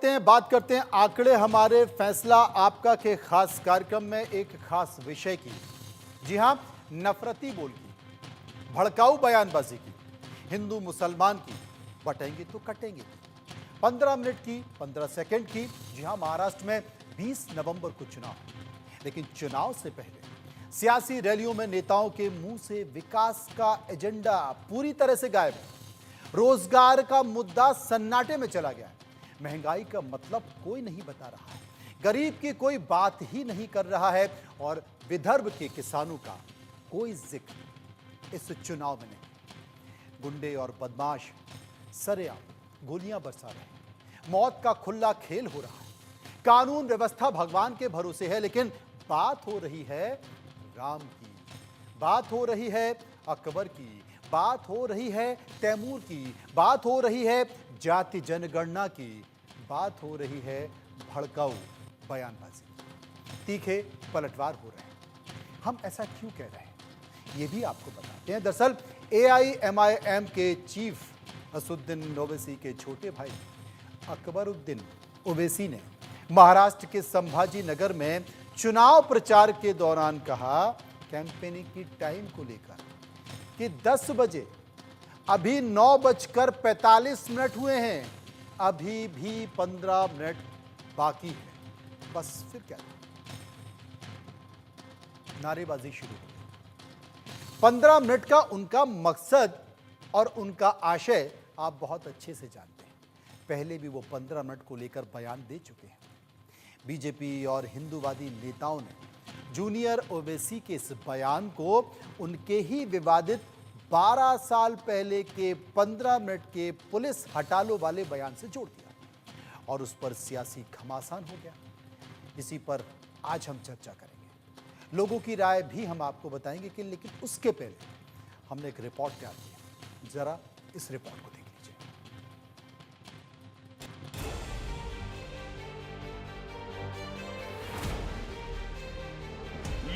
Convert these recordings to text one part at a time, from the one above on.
बात करते हैं आंकड़े हमारे फैसला आपका के खास कार्यक्रम में एक खास विषय की। जी हां, नफरती बोल की, भड़काऊ बयानबाजी की, हिंदू मुसलमान की, बटेंगे तो कटेंगे की, 15 मिनट की, 15 सेकंड की। जी हां, महाराष्ट्र में 20 नवंबर को चुनाव, लेकिन चुनाव से पहले सियासी रैलियों में नेताओं के मुंह से विकास का एजेंडा पूरी तरह से गायब है। रोजगार का मुद्दा सन्नाटे में चला गया है। महंगाई का मतलब कोई नहीं बता रहा है, गरीब की कोई बात ही नहीं कर रहा है और विदर्भ के किसानों का कोई जिक्र इस चुनाव में नहीं। गुंडे और बदमाश सरेआम गोलियां बरसा रहे हैं, मौत का खुला खेल हो रहा है। कानून व्यवस्था भगवान के भरोसे है, लेकिन बात हो रही है राम की, बात हो रही है अकबर की, बात हो रही है तैमूर की, बात हो रही है जाति जनगणना की, बात हो रही है भड़काऊ बयानबाजी, तीखे पलटवार हो रहे हैं। हम ऐसा क्यों कह रहे हैं, ये भी आपको बताते हैं। दरअसल AIMIM के चीफ असदुद्दीन ओवैसी के छोटे भाई अकबरुद्दीन ओवैसी ने महाराष्ट्र के संभाजी नगर में चुनाव प्रचार के दौरान कहा, कैंपेनिंग की टाइम को लेकर कि 10 बजे, अभी 9:45 हुए हैं, अभी भी 15 मिनट बाकी है। बस फिर क्या, नारेबाजी शुरू हो गई। 15 मिनट का उनका मकसद और उनका आशय आप बहुत अच्छे से जानते हैं। पहले भी वो 15 मिनट को लेकर बयान दे चुके हैं। बीजेपी और हिंदूवादी नेताओं ने जूनियर ओवैसी के इस बयान को उनके ही विवादित 12 साल पहले के 15 मिनट के पुलिस हटा लो वाले बयान से जोड़ दिया और उस पर सियासी घमासान हो गया। इसी पर आज हम चर्चा करेंगे, लोगों की राय भी हम आपको बताएंगे कि लेकिन उसके पहले हमने एक रिपोर्ट तैयार किया, जरा इस रिपोर्ट को देख लीजिए।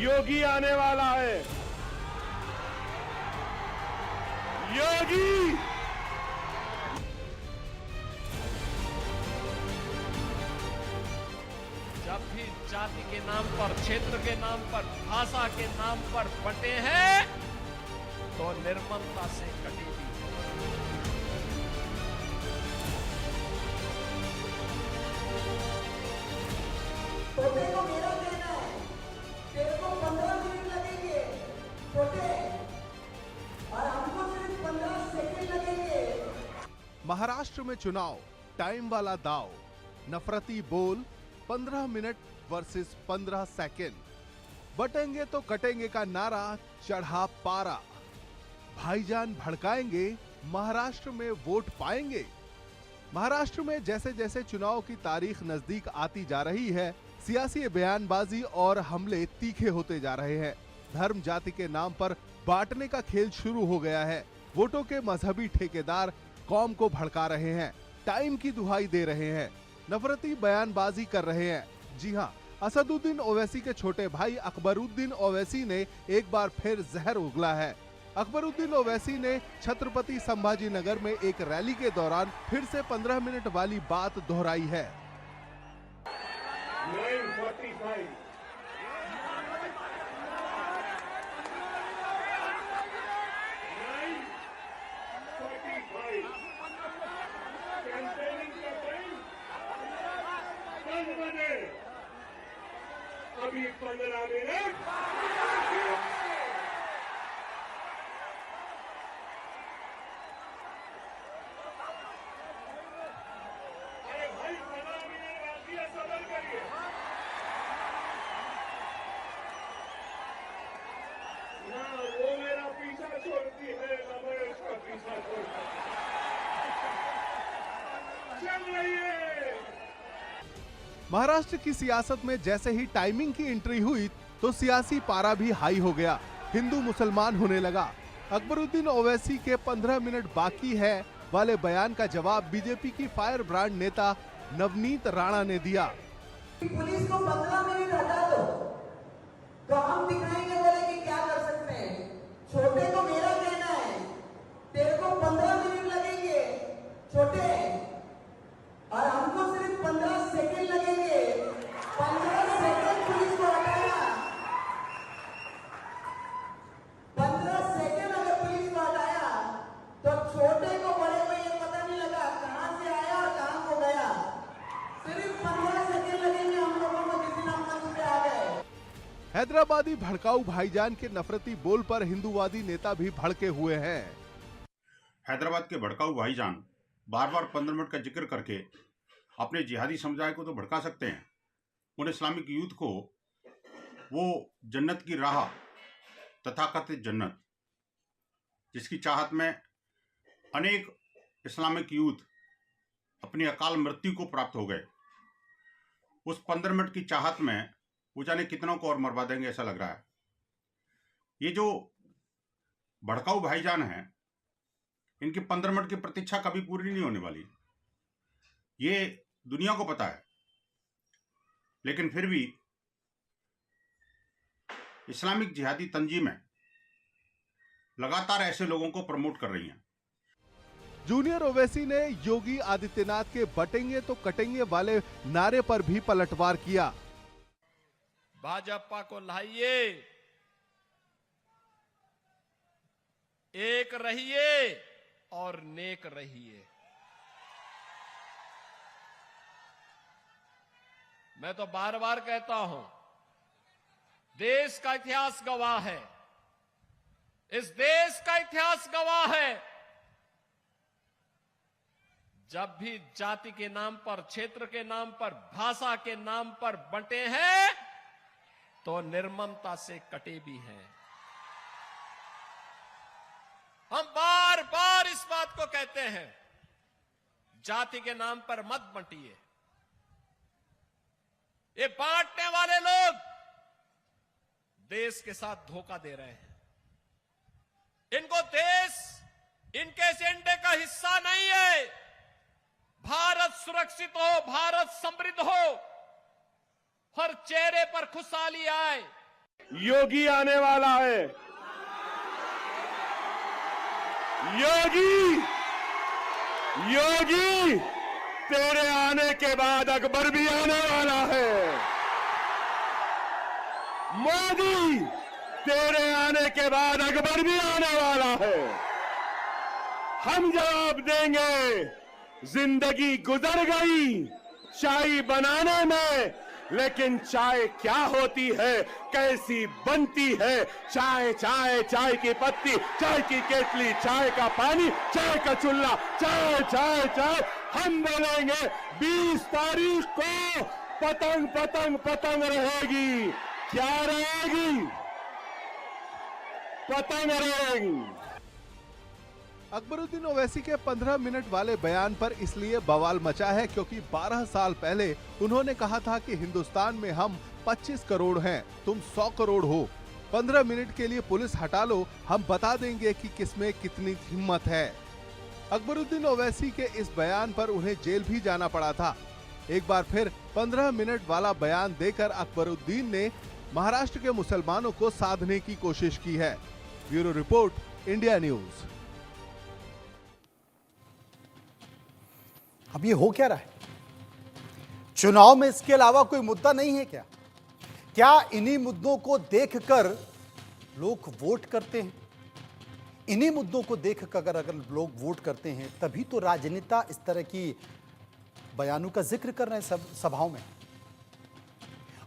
योगी आने वाला है, योगी। जब भी जाति के नाम पर, क्षेत्र के नाम पर, भाषा के नाम पर बंटे हैं तो निर्ममता से कटेगी। छोटे को मेरा कहना है, तेरे को 15 मिनट लगेंगे छोटे, और हमको सिर्फ 15 सेकंड लगेंगे। महाराष्ट्र में चुनाव, टाइम वाला दाव, नफरती बोल, 15 मिनट वर्सेस 15 सेकंड, बटेंगे तो कटेंगे का नारा चढ़ा पारा। भाईजान भड़काएंगे, महाराष्ट्र में वोट पाएंगे। महाराष्ट्र में जैसे जैसे चुनाव की तारीख नजदीक आती जा रही है, सियासी बयानबाजी और हमले तीखे होते जा रहे हैं। धर्म जाति के नाम पर बांटने का खेल शुरू हो गया है। वोटों के मजहबी ठेकेदार कौम को भड़का रहे हैं, टाइम की दुहाई दे रहे हैं, नफरती बयानबाजी कर रहे हैं। जी हां, असदुद्दीन ओवैसी के छोटे भाई अकबरुद्दीन ओवैसी ने एक बार फिर जहर उगला है। अकबरुद्दीन ओवैसी ने छत्रपति संभाजी नगर में एक रैली के दौरान फिर से 15 मिनट वाली बात दोहराई है। 9:45 कैंपेनिंग का टाइम 10 बजे, अभी 15 मिनट। अरे भाई 15 मिनट बाकी है, सबर करिए। ना वो मेरा पीछा छोड़ती है, ना मैं उसका पीछा छोड़ता। चल रही है। महाराष्ट्र की सियासत में जैसे ही टाइमिंग की एंट्री हुई तो सियासी पारा भी हाई हो गया, हिंदू मुसलमान होने लगा। अकबरुद्दीन ओवैसी के 15 मिनट बाकी है वाले बयान का जवाब बीजेपी की फायर ब्रांड नेता नवनीत राणा ने दिया। पुलिस को 15 मिनट हटा दो तो हम दिखाएंगे बोले कि क्या कर सकते हैं। छोटे को मेरा कहना है, तेरे को 15 मिनट लगेंगे छोटे, और हमको सिर्फ 15 हैदराबादी भड़काऊ भाईजान के नफरती बोल पर हिंदूवादी नेता भी भड़के हुए हैं। हैदराबाद के भड़काऊ भाईजान बार बार 15 मिनट का जिक्र करके अपने जिहादी समुदाय को तो भड़का सकते हैं, उन इस्लामिक यूथ को वो जन्नत की राह, तथाकथित जन्नत, जिसकी चाहत में अनेक इस्लामिक यूथ अपनी अकाल मृत्यु को प्राप्त हो गए, उस 15 मिनट की चाहत में वो जाने कितनों को और मरवा देंगे ऐसा लग रहा है। ये जो भड़काऊ भाईजान हैं, इनकी 15 मिनट की प्रतीक्षा कभी पूरी नहीं होने वाली, ये दुनिया को पता है। लेकिन फिर भी इस्लामिक जिहादी तंजीमें लगातार ऐसे लोगों को प्रमोट कर रही हैं। जूनियर ओवैसी ने योगी आदित्यनाथ के बटेंगे तो कटेंगे वाले नारे पर भी पलटवार किया। भाजपा को लाइए, एक रहिए और नेक रहिए। मैं तो बार बार कहता हूं, देश का इतिहास गवाह है, इस देश का इतिहास गवाह है, जब भी जाति के नाम पर, क्षेत्र के नाम पर, भाषा के नाम पर बंटे हैं तो निर्ममता से कटे भी हैं। हम बार बार इस बात को कहते हैं, जाति के नाम पर मत बंटिए। ये बांटने वाले लोग देश के साथ धोखा दे रहे हैं। इनको देश इनके एजेंडे का हिस्सा नहीं है। भारत सुरक्षित हो, भारत समृद्ध हो, हर चेहरे पर खुशहाली आए। योगी आने वाला है। योगी, योगी, तेरे आने के बाद अकबर भी आने वाला है। मोदी, तेरे आने के बाद अकबर भी आने वाला है। हम जवाब देंगे, जिंदगी गुजर गई चाय बनाने में, लेकिन चाय क्या होती है, कैसी बनती है, चाय चाय चाय की पत्ती, चाय की केतली, चाय का पानी, चाय का चूल्हा, चाय चाय चाय। हम बोलेंगे 20 तारीख को पतंग पतंग पतंग रहेगी। क्या रहेगी? पतंग रहेगी। अकबरुद्दीन ओवैसी के 15 मिनट वाले बयान पर इसलिए बवाल मचा है क्योंकि 12 साल पहले उन्होंने कहा था कि हिंदुस्तान में हम 25 करोड़ हैं, तुम 100 करोड़ हो। 15 मिनट के लिए पुलिस हटा लो, हम बता देंगे कि किसमें कितनी हिम्मत है। अकबरुद्दीन ओवैसी के इस बयान पर उन्हें जेल भी जाना पड़ा था। एक बार फिर 15 मिनट वाला बयान देकर अकबरुद्दीन ने महाराष्ट्र के मुसलमानों को साधने की कोशिश की है। Bureau report, India news. अब ये हो क्या रहा है? चुनाव में इसके अलावा कोई मुद्दा नहीं है क्या? क्या इन्हीं मुद्दों को देखकर लोग वोट करते हैं? इन्हीं मुद्दों को देखकर अगर लोग वोट करते हैं तभी तो राजनेता इस तरह की बयानों का जिक्र कर रहे हैं सब सभाओं में।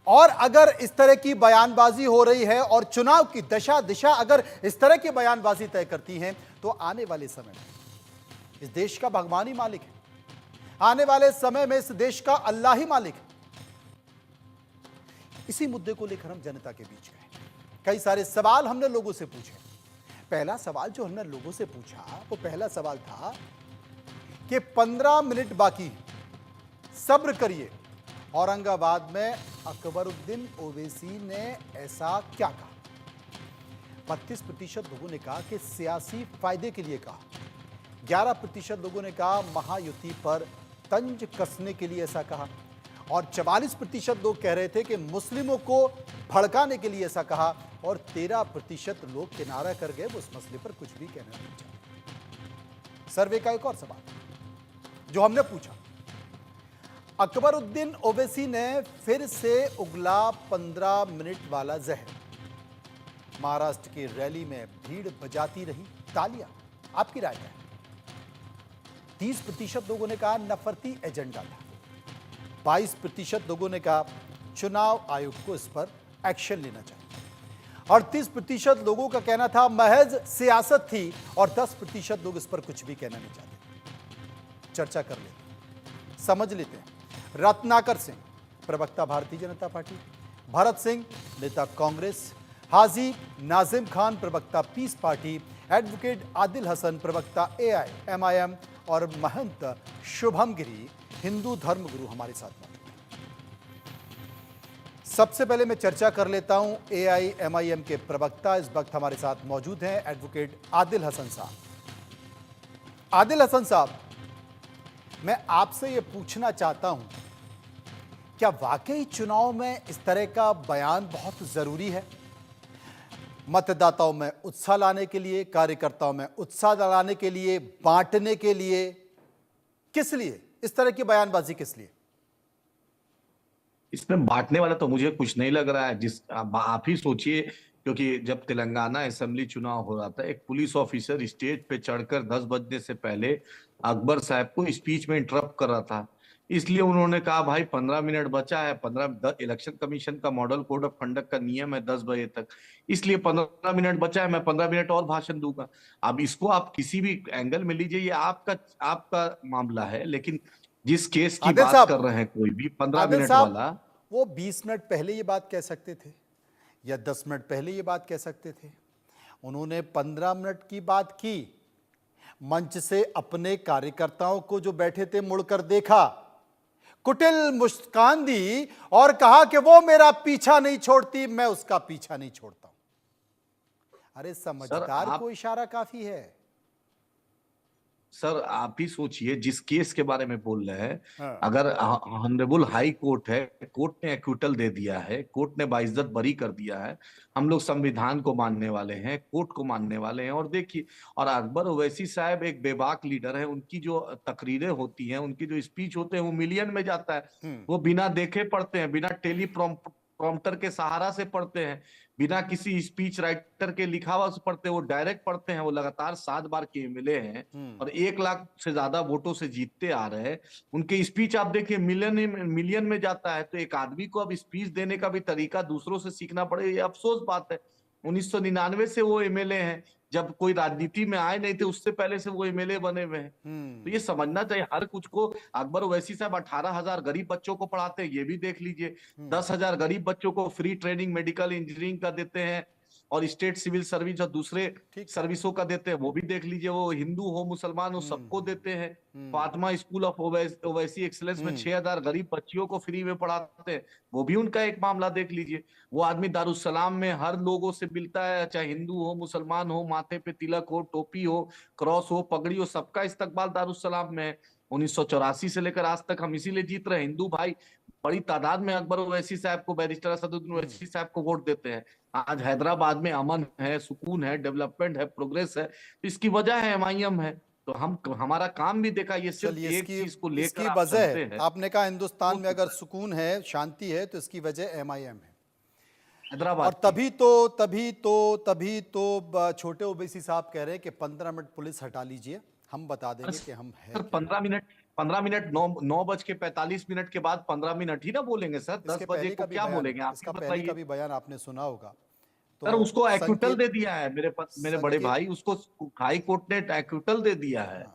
और अगर इस तरह की बयानबाजी हो रही है और चुनाव की दशा दिशा अगर इस तरह की बयानबाजी तय करती हैं तो आने वाले समय में इस देश का भगवान ही मालिक है। आने वाले समय में इस देश का अल्लाह ही मालिक है। इसी मुद्दे को लेकर हम जनता के बीच गए। कई सारे सवाल हमने लोगों से पूछे। पहला सवाल जो हमने लोगों से पूछा वो पहला सवाल था कि 15 मिनट बाकी है, सब्र करिए। औरंगाबाद में अकबरुद्दीन ओवैसी ने ऐसा क्या कहा? 32% लोगों ने कहा कि सियासी फायदे के लिए कहा। 11% लोगों ने कहा महायुति पर तंज कसने के लिए ऐसा कहा। और 44% लोग कह रहे थे कि मुस्लिमों को भड़काने के लिए ऐसा कहा। और 13% लोग किनारा कर गए, वो उस मसले पर कुछ भी कहना नहीं चाहते। सर्वे का एक और सवाल जो हमने पूछा, अकबरुद्दीन ओवैसी ने फिर से उगला 15 मिनट वाला जहर। महाराष्ट्र की रैली में भीड़ बजाती रही तालियां। आपकी राय क्या है? 30% लोगों ने कहा नफरती एजेंडा था। 22% लोगों ने कहा चुनाव आयोग को इस पर एक्शन लेना चाहिए। 38% लोगों का कहना था महज सियासत थी और 10% लोग इस पर कुछ भी कहना नहीं चाहते। चर्चा कर लेते हैं, समझ लेते हैं। रत्नाकर सिंह, प्रवक्ता भारतीय जनता पार्टी, भरत सिंह, नेता कांग्रेस, हाजी नाजिम खान, प्रवक्ता पीस पार्टी, एडवोकेट आदिल हसन, प्रवक्ता एआईएमआईएम और महंत शुभम गिरी, हिंदू धर्मगुरु हमारे साथ मौजूद हैं। सबसे पहले मैं चर्चा कर लेता हूं एआईएमआईएम के प्रवक्ता इस वक्त हमारे साथ मौजूद हैं, एडवोकेट आदिल हसन साहब। आदिल हसन साहब, मैं आपसे यह पूछना चाहता हूं, क्या वाकई चुनाव में इस तरह का बयान बहुत जरूरी है? मतदाताओं में उत्साह लाने के लिए, कार्यकर्ताओं में उत्साह लाने के लिए, बांटने के लिए, किस लिए इस तरह की बयानबाजी, किस लिए? इसमें बांटने वाला तो मुझे कुछ नहीं लग रहा है। आप ही सोचिए, क्योंकि जब तेलंगाना असेंबली चुनाव हो रहा था, एक पुलिस ऑफिसर स्टेज पे चढ़कर 10 बजने से पहले अकबर साहब को स्पीच में इंटरप्ट कर रहा था। इसलिए उन्होंने कहा भाई 15 मिनट बचा है, 15 इलेक्शन कमीशन का मॉडल कोड ऑफ कंडक्ट का नियम है 10 बजे तक, इसलिए 15 मिनट बचा है, मैं 15 मिनट और भाषण दूंगा। अब इसको आप किसी भी एंगल में लीजिए, ये आपका मामला है, लेकिन जिस केस की बात कर रहे हैं कोई भी 15 मिनट वाला, वो 20 मिनट पहले ये बात कह सकते थे या 10 मिनट पहले ये बात कह सकते थे। उन्होंने 15 मिनट की बात की, मंच से अपने कार्यकर्ताओं को जो बैठे थे मुड़कर देखा, कुटिल मुस्कान दी और कहा कि वो मेरा पीछा नहीं छोड़ती, मैं उसका पीछा नहीं छोड़ता हूं। अरे समझदार को इशारा काफी है। सर आप ही सोचिए, जिस केस के बारे में बोल रहे हैं, हाँ। अगर ऑनरेबल हाई कोर्ट है, कोर्ट ने एक्विटल दे दिया है, कोर्ट ने बाइज्जत बरी कर दिया है, हम लोग संविधान को मानने वाले हैं, कोर्ट को मानने वाले हैं। और देखिए, और अकबर ओवैसी साहब एक बेबाक लीडर है, उनकी जो तकरीरें होती हैं, उनकी जो स्पीच होते हैं, वो मिलियन में जाता है। वो बिना देखे पढ़ते हैं, बिना टेलीप्रॉम्प्टर के सहारा से पढ़ते हैं, बिना किसी स्पीच राइटर के लिखा हुआ से पढ़ते हैं, वो डायरेक्ट पढ़ते हैं। वो लगातार 7 बार के एमएलए हैं और 1 लाख से ज्यादा वोटों से जीतते आ रहे हैं। उनके स्पीच आप देखिए मिलियन में जाता है। तो एक आदमी को अब स्पीच देने का भी तरीका दूसरों से सीखना पड़े, ये अफसोस बात है। 1999 से वो एमएलए हैं, जब कोई राजनीति में आए नहीं थे, उससे पहले से वो एमएलए बने हुए हैं। तो ये समझना चाहिए हर कुछ को। अकबर ओवैसी साहब 18,000 गरीब बच्चों को पढ़ाते हैं, ये भी देख लीजिए। 10,000 गरीब बच्चों को फ्री ट्रेनिंग मेडिकल इंजीनियरिंग का देते हैं, और स्टेट सिविल सर्विस और दूसरे सर्विसों का देते हैं, वो भी देख लीजिए। वो हिंदू हो मुसलमान हो सबको देते हैं। Fatima school of Owaisi excellence में 6,000 गरीब बच्चियों को फ्री में पढ़ाते हैं, वो भी उनका एक मामला देख लीजिए। वो आदमी दारुसलाम में हर लोगों से मिलता है, चाहे हिंदू हो मुसलमान हो, माथे पे तिलक हो, टोपी हो, क्रॉस हो, पगड़ी हो, सबका इस्तकबाल दारुसलाम में है। 1984 से लेकर आज तक हम इसीलिए जीत रहे हैं। हिंदू भाई बड़ी तादाद में अकबर ओवैसी साहब को, बैरिस्टर असदुद्दीन ओवैसी साहब को वोट देते हैं। आज हैदराबाद में अमन है, सुकून है, डेवलपमेंट है, प्रोग्रेस है, तो इसकी वजह है एमआईएम है। तो हमारा काम भी देखा, ये सिर्फ एक चीज को लेकर इसकी वजह है। आपने कहा हिंदुस्तान में अगर सुकून है, शांति है, तो इसकी वजह एमआईएम है, हैदराबाद। और तभी तो छोटे ओवैसी साहब कह रहे हैं कि 15 मिनट पुलिस हटा लीजिए, हम बता देंगे कि हम हैं। 15 मिनट 9:45 के बाद 15 मिनट ही ना बोलेंगे सर। 10 बजे को क्या बोलेंगे? इसका पहले का भी बयान आपने सुना होगा। तो सर उसको एक्विटल दे दिया है मेरे बड़े भाई, उसको हाई कोर्ट ने एक्विटल दे दिया है।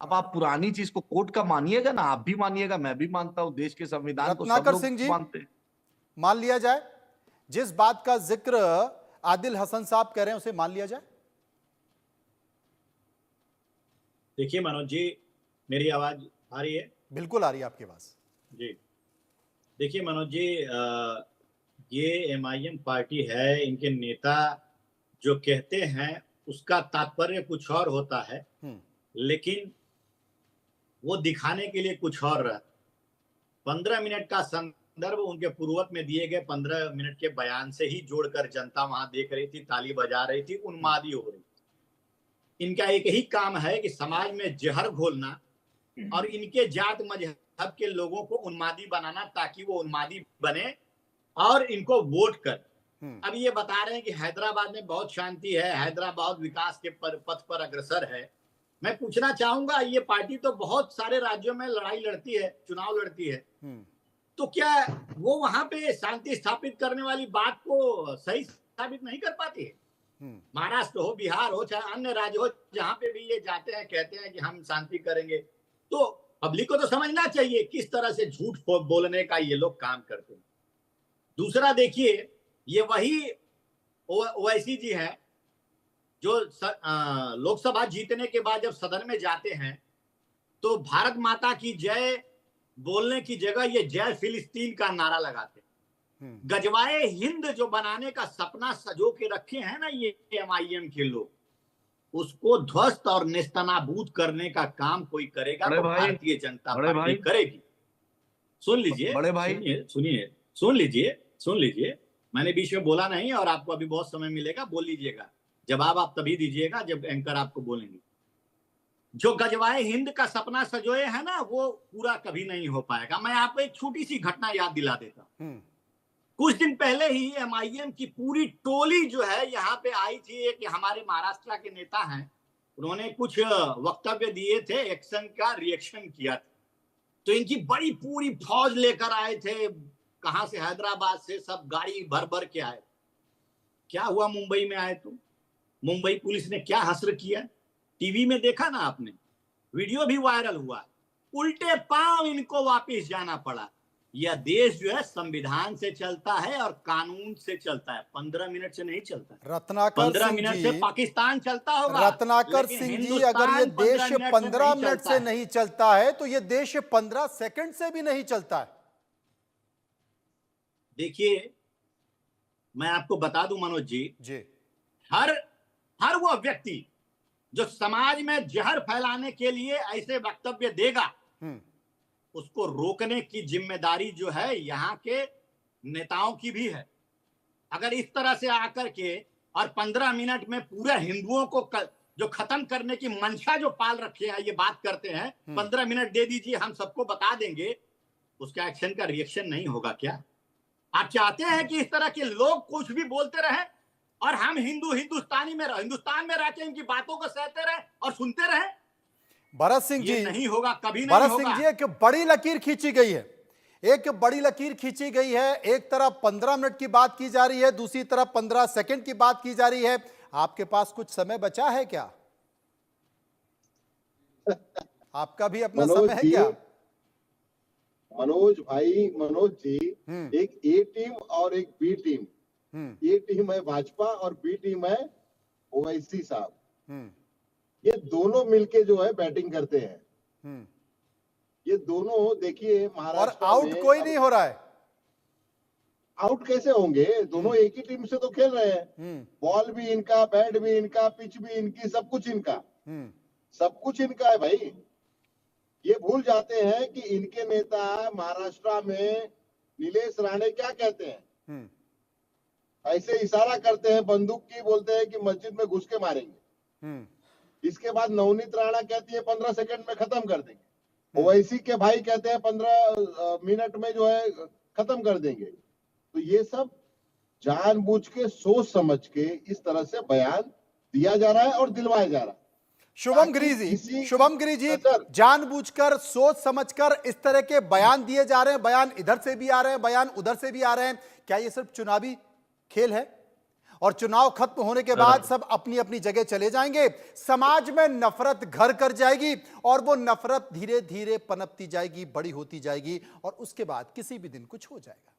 अब आप पुरानी चीज को कोर्ट का मानिएगा ना, आप भी मानिएगा, मैं भी मानता हूँ, देश के संविधान को सब लोग मानते हैं। मान लिया जाए, जिस बात का जिक्र आदिल हसन साहब कह रहे हैं उसे मान लिया जाए। देखिए मनोज जी, मेरी आवाज आ रही है? बिल्कुल आ रही है आपकी आवाज जी। देखिए मनोज जी, ये एमआईएम पार्टी है, इनके नेता जो कहते हैं उसका तात्पर्य कुछ और होता है, लेकिन वो दिखाने के लिए कुछ और रहता। 15 मिनट का संदर्भ उनके पूर्वत में दिए गए 15 मिनट के बयान से ही जोड़कर जनता वहां देख रही थी, ताली बजा रही थी, उन्मादी हो रही थी। इनका एक ही काम है कि समाज में जहर घोलना और इनके जात मजहब के लोगों को उन्मादी बनाना, ताकि वो उन्मादी बने और इनको वोट कर। अब ये बता रहे हैं कि हैदराबाद में बहुत शांति है, हैदराबाद विकास के पथ पर अग्रसर है। मैं पूछना चाहूंगा, ये पार्टी तो बहुत सारे राज्यों में लड़ाई लड़ती है, चुनाव लड़ती है, तो क्या वो वहां पे शांति स्थापित करने वाली बात को सही साबित नहीं कर पाती है। महाराष्ट्र हो, बिहार हो, चाहे अन्य राज्य हो, जहां पे भी ये जाते हैं, कहते हैं कि हम शांति करेंगे, तो पब्लिक को तो समझना चाहिए किस तरह से झूठ बोलने का ये लोग काम करते हैं। दूसरा देखिए, ये वही ओवैसी जी हैं जो लोकसभा जीतने के बाद जब सदन में जाते हैं तो भारत माता की जय बोलने की जगह ये जय फिलिस्तीन का नारा लगाते हैं। गजवाए हिंद जो बनाने का सपना सजो के रखे हैं ना ये MIM के लोग, उसको ध्वस्त और नेस्तनाबूद करने का काम कोई करेगा तो भारतीय जनता पार्टी करेगी। सुन लीजिए बड़े भाई, सुन लीजिए, मैंने बीच में बोला नहीं और आपको अभी बहुत समय मिलेगा, बोल लीजिएगा, जवाब आप तभी दीजिएगा जब एंकर आपको बोलेंगे। जो गजवाए हिंद का सपना सजोए है ना, वो पूरा कभी नहीं हो पाएगा। मैं आपको एक छोटी सी घटना याद दिला देता हूँ। कुछ दिन पहले ही MIM की पूरी टोली जो है यहाँ पे आई थी। एक हमारे महाराष्ट्र के नेता हैं, उन्होंने कुछ वक्तव्य दिए थे, एक्शन का रिएक्शन किया था, तो इनकी बड़ी पूरी फौज लेकर आए थे, कहां से, हैदराबाद से, सब गाड़ी भर भर के आए। क्या हुआ मुंबई में आए तो मुंबई पुलिस ने क्या हश्र किया, टीवी में देखा ना आपने, वीडियो भी वायरल हुआ। उल्टे पांव इनको वापस जाना पड़ा। यह देश जो है संविधान से चलता है और कानून से चलता है, 15 मिनट से नहीं चलता। रत्नाकर 15 मिनट से पाकिस्तान चलता होगा। रत्नाकर सिंह जी, अगर ये देश 15 मिनट से नहीं चलता है तो ये देश 15 सेकंड से भी नहीं चलता है। देखिए, मैं आपको बता दूं मनोज जी, हर वो व्यक्ति जो समाज में जहर फैलाने के लिए ऐसे वक्तव्य देगा, उसको रोकने की जिम्मेदारी जो है यहाँ के नेताओं की भी है। अगर इस तरह से आकर के और 15 मिनट में पूरे हिंदुओं को जो खत्म करने की मंशा जो पाल रखे हैं, ये बात करते हैं 15 मिनट दे दीजिए, हम सबको बता देंगे, उसका एक्शन का रिएक्शन नहीं होगा क्या? आप चाहते हैं कि इस तरह के लोग कुछ भी बोलते रहें और हम हिंदुस्तान में रहकर इनकी बातों को सहते रहें और सुनते रहें? भरत सिंह जी, नहीं होगा, कभी नहीं भरत होगा। सिंह जी, एक बड़ी लकीर खींची गई है, एक तरफ 15 मिनट की बात की जा रही है, दूसरी तरफ 15 सेकंड की बात की जा रही है। आपके पास कुछ समय बचा है क्या? आपका भी अपना समय है क्या? मनोज जी, एक ए टीम और एक बी टीम। ए टीम है भाजपा और बी टीम है ओवैसी साहब। ये दोनों मिलके जो है बैटिंग करते हैं। ये दोनों देखिए महाराष्ट्र और आउट कोई नहीं हो रहा है। आउट कैसे होंगे? दोनों एक ही टीम से तो खेल रहे हैं। बॉल भी इनका, बैट भी इनका, पिच भी इनकी, सब कुछ इनका है भाई। ये भूल जाते हैं कि इनके नेता महाराष्ट्र में नीलेश राणे क्या कहते हैं, ऐसे इशारा करते हैं बंदूक की, बोलते हैं कि मस्जिद में घुस के मारेंगे। इसके बाद नवनीत राणा कहती है 15 सेकंड में खत्म कर देंगे। ओवैसी के भाई कहते हैं 15 मिनट में जो है खत्म कर देंगे। तो ये सब जानबूझ के, सोच समझ के इस तरह से बयान दिया जा रहा है और दिलवाया जा रहा है। शुभम गिरी जी, जानबूझकर, सोच समझकर इस तरह के बयान दिए जा रहे हैं, बयान इधर से भी आ रहे हैं, बयान उधर से भी आ रहे हैं। क्या ये सिर्फ चुनावी खेल है और चुनाव खत्म होने के बाद सब अपनी अपनी जगह चले जाएंगे? समाज में नफरत घर कर जाएगी और वो नफरत धीरे धीरे पनपती जाएगी, बड़ी होती जाएगी और उसके बाद किसी भी दिन कुछ हो जाएगा।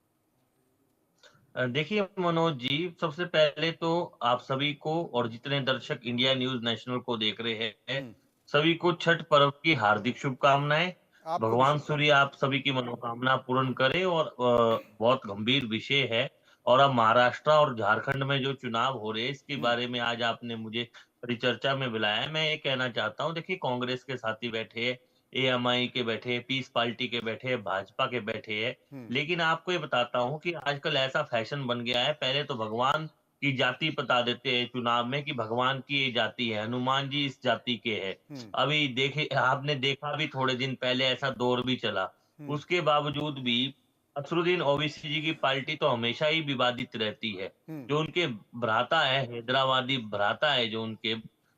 देखिए मनोज जी, सबसे पहले तो आप सभी को और जितने दर्शक इंडिया न्यूज नेशनल को देख रहे हैं, सभी को छठ पर्व की हार्दिक शुभकामनाएं। भगवान सूर्य आप सभी की मनोकामना पूर्ण करे। और बहुत गंभीर विषय है और अब महाराष्ट्र और झारखंड में जो चुनाव हो रहे हैं, इसके बारे में आज आपने मुझे परिचर्चा में बुलाया है। मैं ये कहना चाहता हूँ, देखिए कांग्रेस के साथी बैठे हैं, AMI के बैठे, पीस पार्टी के बैठे, भाजपा के बैठे हैं, लेकिन आपको ये बताता हूँ कि आजकल ऐसा फैशन बन गया है, पहले तो भगवान की जाति बता देते हैं चुनाव में कि भगवान की ये जाति है, हनुमान जी इस जाति के हैं। अभी देखे, आपने देखा भी थोड़े दिन पहले ऐसा दौर भी चला। उसके बावजूद भी असरुद्दीन ओवैसी जी की पार्टी तो हमेशा ही विवादित रहती है। जो उनके भ्राता है, हैदराबादी भ्राता है, जो उनके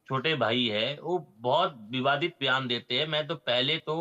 छोटे भाई है, वो बहुत विवादित बयान देते हैं। मैं तो पहले तो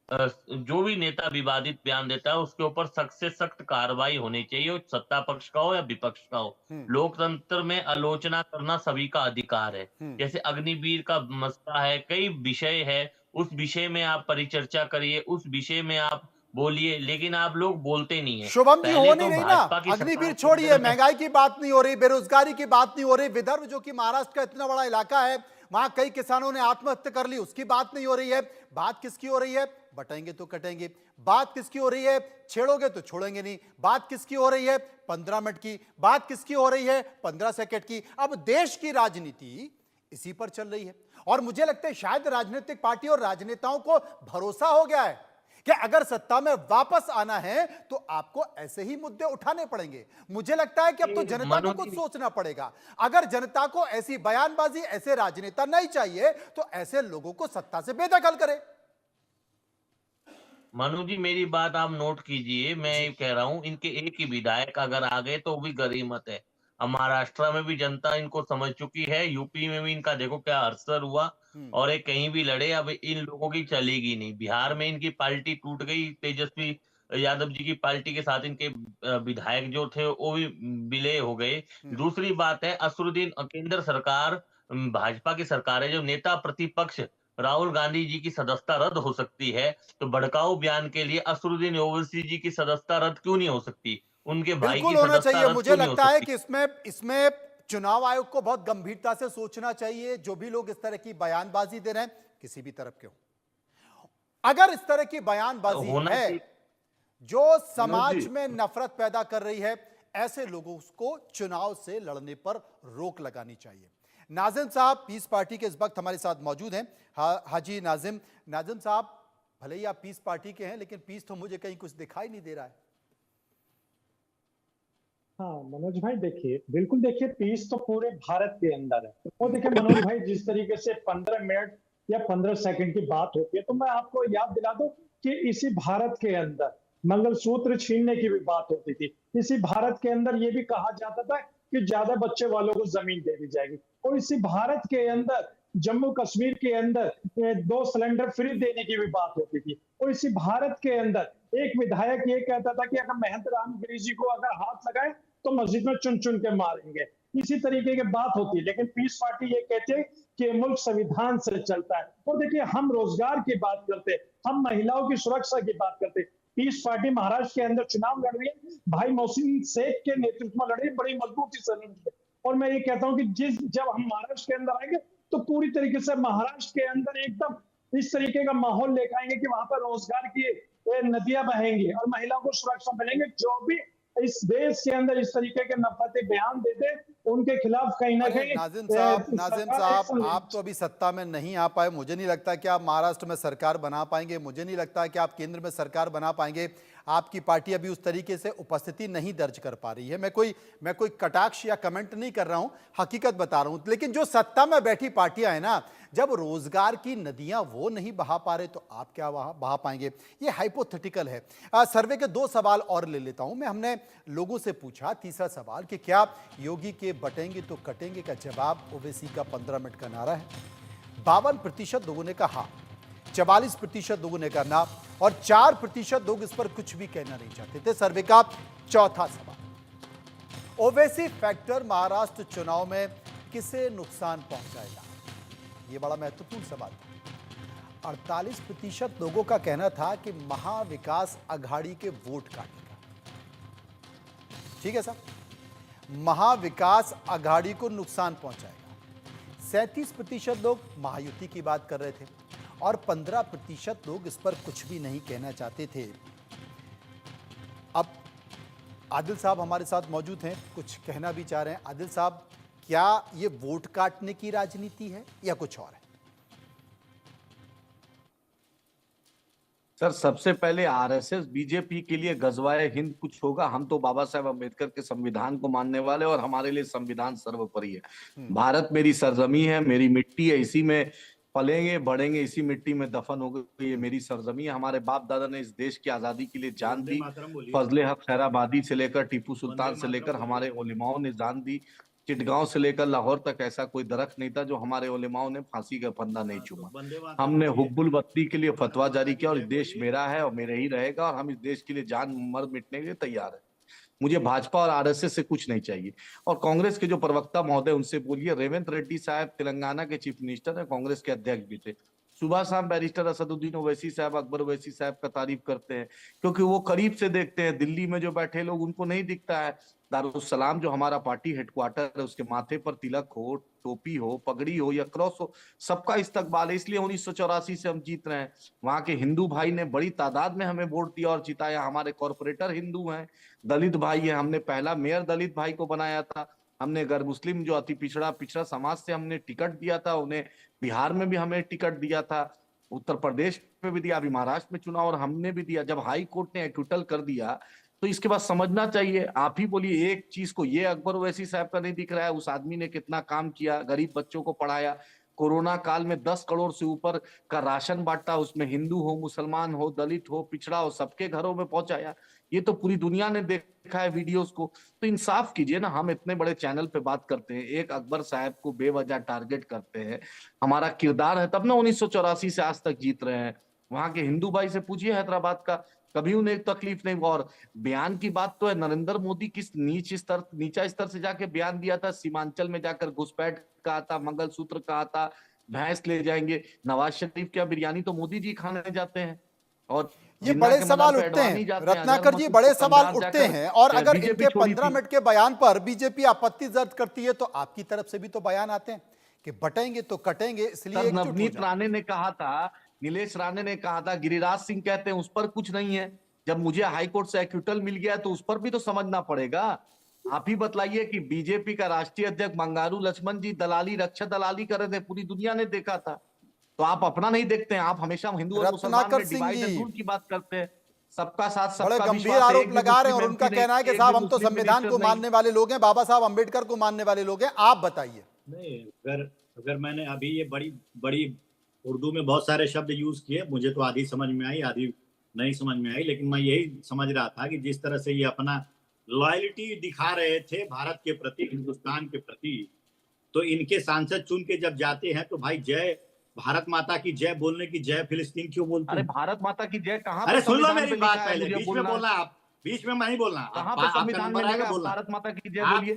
जो भी नेता विवादित बयान देता है उसके ऊपर सख्त से सख्त कार्रवाई होनी चाहिए, वो सत्ता पक्ष का हो या विपक्ष का हो। लोकतंत्र में आलोचना करना सभी का अधिकार है। जैसे अग्निवीर का मसला है, कई विषय है, उस विषय में आप परिचर्चा करिए, उस विषय में आप बोलिए, लेकिन आप लोग बोलते नहीं है। शुभम जी, हो नहीं रही ना, भाजपा की अग्निवीर सरकार छोड़िए, महंगाई की बात नहीं हो रही, बेरोजगारी की बात नहीं हो रही, विदर्भ जो कि महाराष्ट्र का इतना बड़ा इलाका है, वहां कई किसानों ने आत्महत्या कर ली, उसकी बात नहीं हो रही है। बात किसकी हो रही है? बटेंगे तो कटेंगे। बात किसकी हो रही है? छेड़ोगे तो छोड़ेंगे नहीं। बात किसकी हो रही है? 15 मिनट की। बात किसकी हो रही है? 15 सेकंड की। अब देश की राजनीति इसी पर चल रही है और मुझे लगता है शायद राजनीतिक पार्टी और राजनेताओं को भरोसा हो गया है कि अगर सत्ता में वापस आना है तो आपको ऐसे ही मुद्दे उठाने पड़ेंगे। मुझे लगता है कि अब तो जनता को कुछ सोचना पड़ेगा। अगर जनता को ऐसी बयानबाजी, ऐसे राजनेता नहीं चाहिए तो ऐसे लोगों को सत्ता से बेदखल करे। मनु जी, मेरी बात आप नोट कीजिए, मैं ये कह रहा हूं, इनके एक ही विधायक अगर आ गए तो भी गरीमत है। अब महाराष्ट्र में भी जनता इनको समझ चुकी है, यूपी में भी इनका देखो क्या असर हुआ, और ये कहीं भी लड़े, अब इन लोगों की चलेगी नहीं। बिहार में इनकी पार्टी टूट गई, तेजस्वी यादव जी की पार्टी के साथ इनके विधायक जो थे वो भी विलय हो गए। दूसरी बात है, असरुद्दीन, केंद्र सरकार, भाजपा की सरकार है, जो नेता प्रतिपक्ष राहुल गांधी जी की सदस्यता रद्द हो सकती है, तो भड़काऊ बयान के लिए असरुद्दीन ओवैसी जी की सदस्यता रद्द क्यों नहीं हो सकती? उनके भाई की बिल्कुल होना सदस्यता चाहिए। रद्द मुझे क्यों नहीं हो लगता है सकती? कि इसमें चुनाव आयोग को बहुत गंभीरता से सोचना चाहिए। जो भी लोग इस तरह की बयानबाजी दे रहे हैं, किसी भी तरफ के हो, अगर इस तरह की बयानबाजी है जो समाज में नफरत पैदा कर रही है, ऐसे लोगों को चुनाव से लड़ने पर रोक लगानी चाहिए। नाजिम साहब पीस पार्टी के इस वक्त हमारे साथ मौजूद हैं। हाजी नाजिम साहब, भले ही आप पीस पार्टी के हैं, लेकिन पीस तो मुझे कहीं कुछ दिखाई नहीं दे रहा है। हाँ मनोज भाई, देखिए, बिल्कुल देखिए, पीस तो पूरे भारत के अंदर है। और देखिए मनोज भाई, जिस तरीके से 15 मिनट या 15 सेकंड की बात होती है, तो मैं आपको याद दिला दूं कि इसी भारत के अंदर मंगलसूत्र छीनने की भी बात होती थी। इसी भारत के अंदर ये भी कहा जाता था कि ज्यादा बच्चे वालों को जमीन दे दी जाएगी। और इसी भारत के अंदर जम्मू कश्मीर के अंदर 2 सिलेंडर फ्री देने की भी बात होती थी। और इसी भारत के अंदर एक विधायक ये कहता था कि अगर महंत रामगिरी जी को अगर हाथ लगाए तो मस्जिद में चुन चुन के मारेंगे। इसी तरीके की बात होती है। लेकिन पीस पार्टी ये कहते हैं कि मुल्क संविधान से चलता है। और देखिए, हम रोजगार की बात करते, हम महिलाओं की सुरक्षा की बात करते। पीस पार्टी महाराष्ट्र के अंदर चुनाव लड़ रही है, भाई मोहसिन शेख के नेतृत्व में लड़ रही है, बड़ी मजबूती से लड़ रही है। और मैं ये कहता हूँ कि जब हम महाराष्ट्र के अंदर आएंगे तो पूरी तरीके से महाराष्ट्र के अंदर एकदम इस तरीके का माहौल लेकर आएंगे कि वहां पर रोजगार की नदियां बहेंगी और महिलाओं को सुरक्षा मिलेंगे। जो भी इस देश के अंदर इस तरीके के नफरती बयान देते, उनके खिलाफ कहीं ना कहीं। नाजिम साहब, आप तो अभी सत्ता में नहीं आ पाए, मुझे नहीं लगता कि आप महाराष्ट्र में सरकार बना पाएंगे, मुझे नहीं लगता कि आप केंद्र में सरकार बना पाएंगे। आपकी पार्टी अभी उस तरीके से उपस्थिति नहीं दर्ज कर पा रही है। मैं कोई कटाक्ष या कमेंट नहीं कर रहा हूं, हकीकत बता रहा हूं। लेकिन जो सत्ता में बैठी पार्टियां हैं ना, जब रोजगार की नदियां वो नहीं बहा पा रहे तो आप क्या बहा पाएंगे? ये हाइपोथेटिकल है। सर्वे के 2 सवाल और ले लेता हूं मैं। हमने लोगों से पूछा, तीसरा सवाल, कि क्या योगी के बटेंगे तो कटेंगे का जवाब ओवैसी का 15 मिनट का नारा है? 52% लोगों ने कहा, 44% लोगों ने कहा ना, और 4% लोग इस पर कुछ भी कहना नहीं चाहते थे। सर्वे का चौथा सवाल, ओवैसी फैक्टर महाराष्ट्र चुनाव में किसे नुकसान पहुंचाएगा? यह बड़ा महत्वपूर्ण सवाल था। 48% लोगों का कहना था कि महाविकास अघाड़ी के वोट काटेगा। ठीक है साहब, महाविकास अघाड़ी को नुकसान पहुंचाएगा। 37% लोग महायुति की बात कर रहे थे और 15% लोग इस पर कुछ भी नहीं कहना चाहते थे। अब आदिल साहब हमारे साथ मौजूद हैं, कुछ कहना भी चाह रहे हैं। आदिल साहब, क्या ये वोट काटने की राजनीति है या कुछ और है? सर, सबसे पहले आरएसएस बीजेपी के लिए गजवाए हिंद कुछ होगा। हम तो बाबा साहेब अम्बेडकर के संविधान को मानने वाले और हमारे लिए संविधान सर्वोपरि है। भारत मेरी सरजमी है, मेरी मिट्टी है, इसी में पलेंगे बढ़ेंगे, इसी मिट्टी में दफन हो गई। ये मेरी सरजमी है। हमारे बाप दादा ने इस देश की आजादी के लिए जान दी। फजले हक खैराबादी से लेकर टीपू सुल्तान से लेकर हमारे उलेमाओं ने जान दी। चिटगांव से लेकर लाहौर तक ऐसा कोई दरख्त नहीं था जो हमारे उलेमाओं ने फांसी का फंदा नहीं चूमा। हमने हुब्बुल वतनी के लिए फतवा जारी किया और इस देश मेरा है और मेरा ही रहेगा और हम इस देश के लिए जान मर मिटने के लिए तैयार है। मुझे भाजपा और आरएसएस से कुछ नहीं चाहिए। और कांग्रेस के जो प्रवक्ता महोदय उनसे बोलिए, रेवंत रेड्डी साहब तेलंगाना के चीफ मिनिस्टर है, कांग्रेस के अध्यक्ष भी थे। सुबह शाम बैरिस्टर असदुद्दीन ओवैसी साहब, अकबर ओवैसी साहब का तारीफ करते हैं क्योंकि वो करीब से देखते हैं। दिल्ली में जो बैठे लोग उनको नहीं दिखता है। दारुस्सलाम जो हमारा पार्टी हेडक्वार्टर है, उसके माथे पर तिलक हो, टोपी हो, पगड़ी हो या क्रॉस हो, सबका इस्तकबाल है। इसलिए 1984 से हम जीत रहे हैं। वहां के हिंदू भाई ने बड़ी तादाद में हमें वोट दिया और जिताया। हमारे कॉर्पोरेटर हिंदू हैं, दलित भाई है। हमने पहला मेयर दलित भाई को बनाया था। हमने गैर मुस्लिम जो अति पिछड़ा समाज से हमने टिकट दिया था, उन्हें बिहार में भी हमें टिकट दिया था, उत्तर प्रदेश में भी दिया, अभी महाराष्ट्र में चुनाव और हमने भी दिया। जब हाई कोर्ट ने एक्विटल कर दिया तो इसके बाद समझना चाहिए। आप ही बोलिए एक चीज को, ये अकबर ओवैसी साहब का नहीं दिख रहा है, उस आदमी ने कितना काम किया, गरीब बच्चों को पढ़ाया, कोरोना काल में 10 करोड़ से ऊपर का राशन बांटा, उसमें हिंदू हो, मुसलमान हो, दलित हो, पिछड़ा हो, सबके घरों में पहुंचाया। ये तो पूरी दुनिया ने देखा है वीडियोस को। तो इंसाफ कीजिए ना। हम इतने बड़े चैनल पे बात करते हैं, एक अकबर साहब को बेवजह टारगेट करते हैं। हमारा किरदार है तब ना 1984 से आज तक जीत रहे हैं। वहां के हिंदू भाई से पूछिए हैदराबाद का, कभी उन्हें तकलीफ नहीं हुआ। और बयान की बात तो है, नरेंद्र मोदी किस नीचा स्तर से जाके बयान दिया था। सीमांचल में जाकर घुसपैठ कहा था, मंगलसूत्र कहा था, भैंस ले जाएंगे। नवाज शरीफ क्या बिरयानी तो मोदी जी खाने जाते हैं। और ये बड़े सवाल उठते हैं रत्नाकर जी, बड़े सवाल उठते हैं। और अगर इनके 15 मिनट के बयान पर बीजेपी आपत्ति दर्ज करती है तो आपकी तरफ से भी तो बयान आते हैं कि बटेंगे तो कटेंगे। इसलिए नवनीत राणे ने कहा था, नीलेश राणे ने कहा था, गिरिराज सिंह कहते हैं उस पर कुछ नहीं है। जब मुझे हाईकोर्ट से एक्विटल मिल गया तो उस पर भी तो समझना पड़ेगा। आप ही बतलाइए कि बीजेपी का राष्ट्रीय अध्यक्ष बंगारू लक्ष्मण जी दलाली, रक्षा दलाली कर रहे थे, पूरी दुनिया ने देखा था। तो आप अपना नहीं देखते हैं, आप हमेशा हिंदू और मुसलमान में डिवाइड एंड रूल की बात करते हैं। सबका साथ सबका विश्वास। बड़े गंभीर आरोप लगा रहे हैं और उनका कहना है कि साहब हम तो संविधान को मानने वाले लोग हैं, बाबा साहब अंबेडकर को मानने वाले लोग हैं। आप बताइए। नहीं, अगर मैंने अभी ये बड़ी उर्दू में बहुत सारे शब्द यूज किए, मुझे तो आधी समझ में आई, आधी नहीं समझ में आई। लेकिन मैं यही समझ रहा था कि जिस तरह से ये अपना लॉयल्टी दिखा रहे थे भारत के प्रति, हिंदुस्तान के प्रति, तो इनके सांसद चुन के जब जाते हैं तो भाई जय भारत माता की जय बोलने की जय फिलिस्तीन क्यों बोलते हैं? अरे भारत माता की जय कहाँ? अरे सुन लो मेरी बात पहले, बीच में बोलना आप, बीच में मैं नहीं बोलना। कहाँ पे संविधान में लगा भारत माता की जय बोलिए?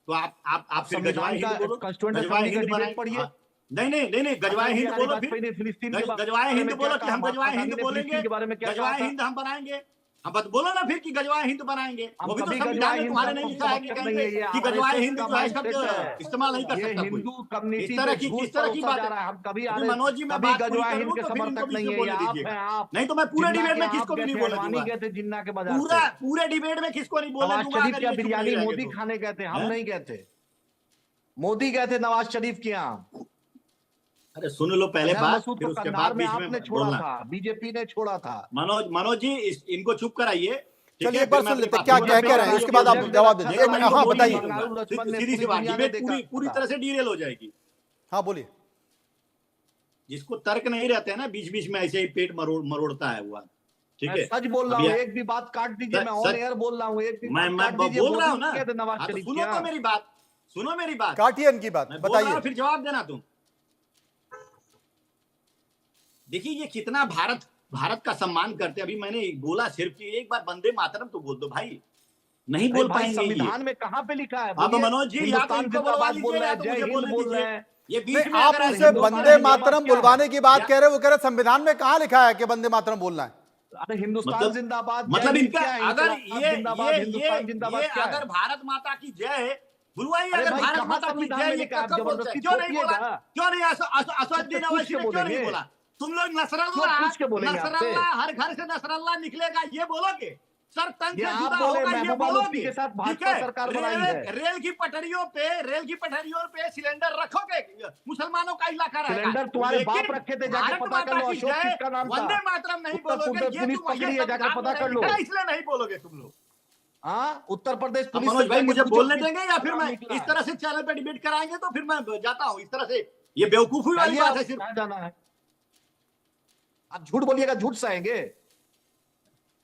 तो आप फिर गजवाए हिंद बोलो, गजवाए हिंद पढ़िए। नहीं गजवाए हिंद बोलो, फिर गजवाए हिंद बोलो कि हम गजवाए हिंद बोलेंगे, गजवाए हिंद हम बनाएंगे। हम बस बोलो ना फिर कि गजवाए हिंद बनाएंगे। वो भी तो संविधान में तुम्हारे नहीं लिखा है कि गजवाए हिंद जो है शब्द इस्तेमाल नहीं कर सकता हिंदू कम्युनिटी। किस तरह की बात है? हम कभी मनोज जी, मैं बात गजवाए हिंद के समर्थक नहीं है। नहीं तो मैं पूरे डिबेट में किसको भी नहीं बोलूंगा। जिन्ना के बाद पूरे डिबेट में किसको नहीं बोलने दूंगा। बिरयानी मोदी खाने गए थे, हम नहीं गए थे। मोदी गए थे नवाज शरीफ के यहाँ। अरे सुन लो पहले बात, फिर उसके बाद बीच में छोड़ा था, बीजेपी ने छोड़ा था। मनोज जी इनको चुप कराइए। चलिए एक बार सुन लेते क्या कह रहे हैं, उसके बाद आप जवाब दीजिए। हाँ बताइए। सीधी सी बात, डिबेट पूरी तरह से डीरेल हो जाएगी। हाँ बोलिए। जिसको तर्क नहीं रहते हैं ना, बीच बीच में ऐसे ही पेट मरोड़ता है हुआ। ठीक है, सच बोल रहा हूँ, एक भी बात काट दीजिए। मैं ऑन एयर बोल रहा हूँ, एक भी मैं बोल रहा हूँ ना। सुनो तो मेरी बात, सुनो मेरी बात, काटिए इनकी बात, बताइए फिर जवाब देना तुम। देखिए ये कितना भारत का सम्मान करते। अभी मैंने बोला सिर्फ कि एक बार वंदे मातरम तो बोल दो भाई, नहीं बोल पाएंगे। संविधान में कहाँ पे लिखा है? अब मनोज जी या तो इनको बुलवा लीजिए या तो मुझे बोलने दीजिए। ये बीच में आप उनसे वंदे मातरम बुलवाने की बात कह रहे हो, वो कह रहे संविधान में कहाँ लिखा है कि वंदे मातरम बोलना है? अरे हिंदुस्तान जिंदाबाद, मतलब इनका अगर ये अगर भारत माता की जय है, बुलवाइए। अगर भारत माता की जय ये क्यों नहीं बोला? क्यों नहीं असदुद्दीन ओवैसी ने क्यों नहीं बोला? तुम लोग नसरल्लाह हर घर से नसरल्लाह निकलेगा ये बोलोगे? सर तंग से जुदा होगा ये बोलोगे? रेल की पटरियों पे सिलेंडर रखोगे? मुसलमानों का इलाका रहेगा। सिलेंडर तुम्हारे बाप रखे थे, जाके पता कर लो। अशोक किसका नाम था? वंदे मातरम नहीं बोलोगे, ये पकड़ी है, जाके पता कर लो। इसलिए नहीं बोलोगे तुम लोग। हाँ, उत्तर प्रदेश पुलिस। मनोज भाई मुझे बोलने देंगे या फिर मैं इस तरह से चैनल पे डिबेट कराएंगे तो फिर मैं जाता हूँ। इस तरह से ये बेवकूफी वाली बात है। सिर्फ जाना है, आप झूठ बोलिएगा, झूठ सहेंगे।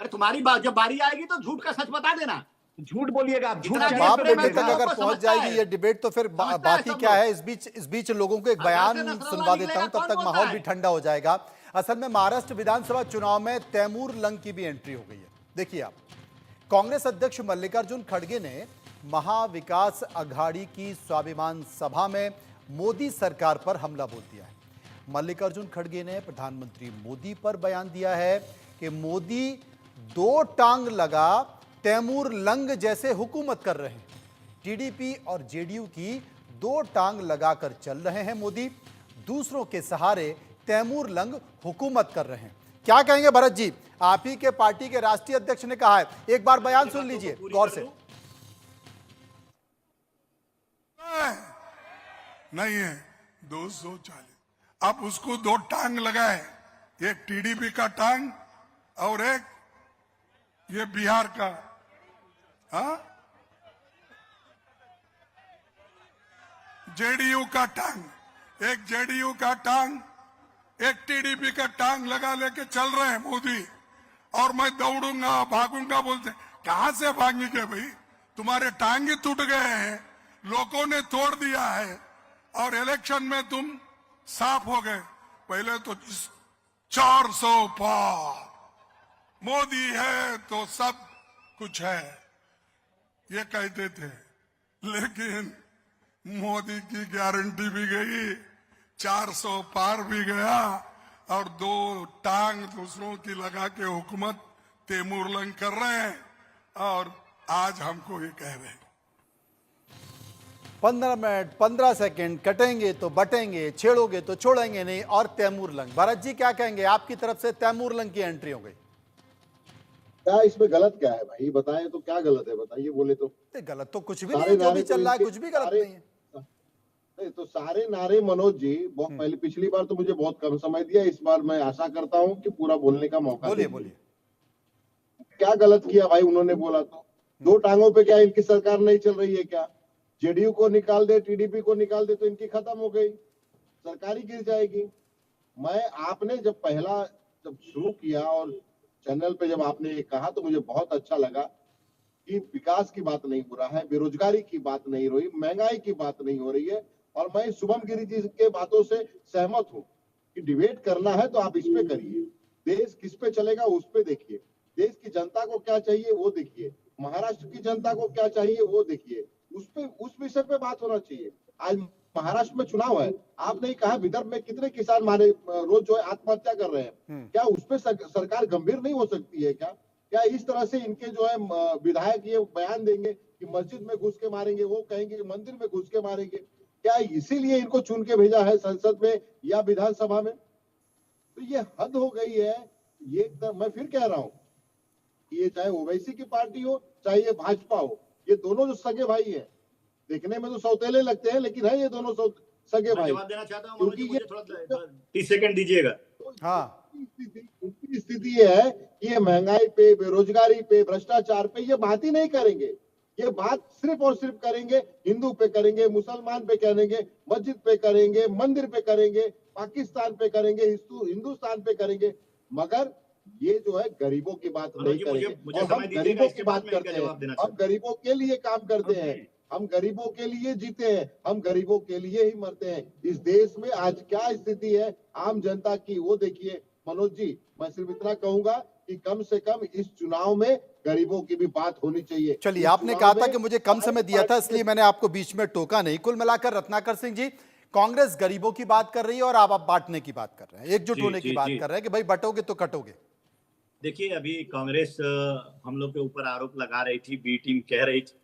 अरे तुम्हारी बात जब बारी आएगी तो झूठ का सच बता देना। झूठ बोलिएगा आप, झूठ इतना बाप बेटे तक अगर पहुंच जाएगी ये डिबेट तो फिर बात ही क्या है। इस बीच लोगों को एक बयान सुनवा देता हूं, तब तक माहौल भी ठंडा हो जाएगा। असल में महाराष्ट्र विधानसभा चुनाव में तैमूर लंग की भी एंट्री हो गई है। देखिए आप, कांग्रेस अध्यक्ष मल्लिकार्जुन खड़गे ने महाविकास अघाड़ी की स्वाभिमान सभा में मोदी सरकार पर हमला बोल दिया है। मल्लिकार्जुन खड़गे ने प्रधानमंत्री मोदी पर बयान दिया है कि मोदी दो टांग लगा तैमूर लंग जैसे हुकूमत कर रहे हैं। टीडीपी और जेडीयू की दो टांग लगाकर चल रहे हैं मोदी, दूसरों के सहारे तैमूर लंग हुकूमत कर रहे हैं। क्या कहेंगे भरत जी? आप ही के पार्टी के राष्ट्रीय अध्यक्ष ने कहा है, एक बार बयान सुन लीजिए गौर से। नहीं है 240, आप उसको दो टांग लगाए, एक टीडीपी का टांग और एक ये बिहार का। हाँ, जेडीयू का टांग, एक जेडीयू का टांग, एक टीडीपी का टांग लगा लेके चल रहे हैं मोदी। और मैं दौड़ूंगा भागूंगा बोलते, कहां से भागेंगे भाई? तुम्हारे टांग ही टूट गए हैं, लोगों ने तोड़ दिया है और इलेक्शन में तुम साफ हो गए। पहले तो 400 पार, मोदी है तो सब कुछ है, ये कहते थे। लेकिन मोदी की गारंटी भी गई, 400 पार भी गया और दो टांग दूसरों की लगा के हुकूमत तैमूर लंग कर रहे हैं। और आज हमको ये कह रहे हैं 15 मिनट 15 सेकंड कटेंगे तो बटेंगे, छेड़ोगे तो छोड़ेंगे नहीं, और तैमूर लंग। भरत जी क्या कहेंगे? आपकी तरफ से तैमूर लंग की एंट्री हो गई, क्या इसमें गलत क्या है भाई? बताएं तो क्या गलत है, बताइए। बोले तो गलत तो कुछ भी नहीं है, जो भी चल रहा है कुछ भी गलत नहीं है। तो सारे नारे मनोज जी बहुत पहले, पिछली बार तो मुझे बहुत कम समय दिया, इस बार मैं आशा करता हूं कि पूरा बोलने का मौका। बोलिए। क्या गलत किया भाई? उन्होंने बोला तो दो टांगों पे क्या इनकी सरकार नहीं चल रही है क्या? जेडीयू को निकाल दे, टीडीपी को निकाल दे तो इनकी खत्म हो गई, सरकार ही गिर जाएगी। आपने जब शुरू किया और चैनल पे जब आपने ये कहा तो मुझे बहुत अच्छा लगा कि विकास की बात नहीं हो रहा है, बेरोजगारी की बात नहीं हो रही, महंगाई की बात नहीं हो रही है। और मैं शुभम गिरी जी के बातों से सहमत हूं कि डिबेट करना है तो आप इस पे करिए, देश किस पे चलेगा उस पे देखिए, देश की जनता को क्या चाहिए वो देखिए, महाराष्ट्र की जनता को क्या चाहिए वो देखिए, उस विषय पे बात होना चाहिए। आज महाराष्ट्र में चुनाव है, आपने ही कहा विदर्भ में कितने किसान मारे रोज जो है आत्महत्या कर रहे हैं, क्या उस पे सरकार गंभीर नहीं हो सकती है? क्या इस तरह से इनके जो है विधायक ये बयान देंगे कि मस्जिद में घुस के मारेंगे, वो कहेंगे कि मंदिर में घुस के मारेंगे, क्या इसीलिए इनको चुन के भेजा है संसद में या विधानसभा में? तो ये हद हो गई है। ये मैं फिर कह रहा हूँ, ये चाहे ओवैसी की पार्टी हो चाहे ये भाजपा हो, ये दोनों जो सगे भाई हैं, देखने में तो सौतेले लगते हैं लेकिन है ये दोनों सगे भाई। जवाब देना चाहता हूं, मुझे थोड़ा 30 सेकंड दीजिएगा। हाँ, उनकी स्थिति ये है कि ये महंगाई पे, बेरोजगारी पे, भ्रष्टाचार पे ये बात ही नहीं करेंगे। ये बात सिर्फ और सिर्फ करेंगे हिंदू पे करेंगे, मुसलमान पे करेंगे, मस्जिद पे करेंगे, मंदिर पे करेंगे, पाकिस्तान पे करेंगे, हिंदुस्तान पे करेंगे, मगर ये जो है गरीबों की बात नहीं करेंगे। और हम गरीबों की बात करते हैं, हम गरीबों के लिए काम करते हैं, हम गरीबों के लिए जीते हैं, हम गरीबों के लिए ही मरते हैं। इस देश में आज क्या स्थिति है आम जनता की वो देखिए। मनोज जी, मैं सिर्फ इतना कहूंगा कि कम से कम इस चुनाव में गरीबों की भी बात होनी चाहिए। चलिए, आपने कहा था कि मुझे कम समय दिया था इसलिए मैंने आपको बीच में टोका नहीं। कुल मिलाकर रत्नाकर सिंह जी, कांग्रेस गरीबों की बात कर रही है और आप बांटने की बात कर रहे हैं, एकजुट होने की बात कर रहे हैं कि भाई बटोगे तो कटोगे। देखिए, अभी कांग्रेस हम लोग के ऊपर आरोप लगा रही थी, बी टीम कह रही थी।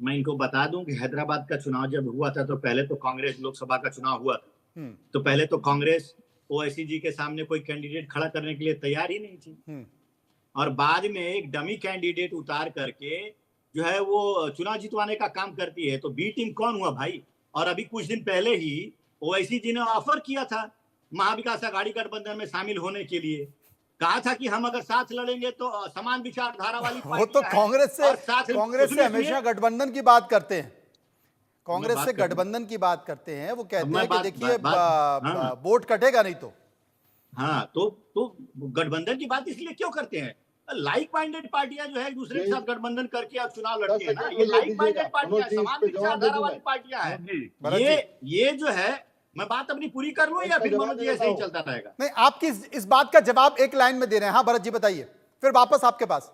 मैं इनको बता दूं कि हैदराबाद का चुनाव जब हुआ था तो पहले तो कांग्रेस, लोकसभा का चुनाव हुआ था तो पहले तो कांग्रेस ओवैसी जी के सामने कोई कैंडिडेट खड़ा करने के लिए तैयार ही नहीं थी, और बाद में एक डमी कैंडिडेट उतार करके जो है वो चुनाव जितवाने का काम करती है। तो बी टीम कौन हुआ भाई? और अभी कुछ दिन पहले ही ओवैसी जी ने ऑफर किया था महाविकास अघाड़ी गठबंधन में शामिल होने के लिए, कहा था कि हम अगर साथ लड़ेंगे तो समान विचारधारा वाली वो तो कांग्रेस से हमेशा गठबंधन की बात करते हैं, कांग्रेस से गठबंधन की बात करते हैं। वो कहते हैं कि देखिए वोट कटेगा नहीं तो। हाँ, तो गठबंधन की बात इसलिए क्यों करते हैं? लाइक माइंडेड पार्टियां जो है एक दूसरे के साथ गठबंधन करके अब चुनाव 10 लड़ती है ना, सेकंड ये में लाइक दीजिएगा। माइंडेड पार्टियां मनोज जी, समान इस पे जवाब दे विचारधारा दूं वाली मैं। पार्टियां हैं। भरत जी, ये जो है, मैं बात अपनी पूरी कर लूं या इसका फिर जवाब मनोज जी दे ऐसे ही देता हूं। चलता रहेगा? नहीं, आपकी इस बात का जवाब एक लाइन में दे रहे हैं। हाँ भरत जी बताइए, फिर वापस आपके पास।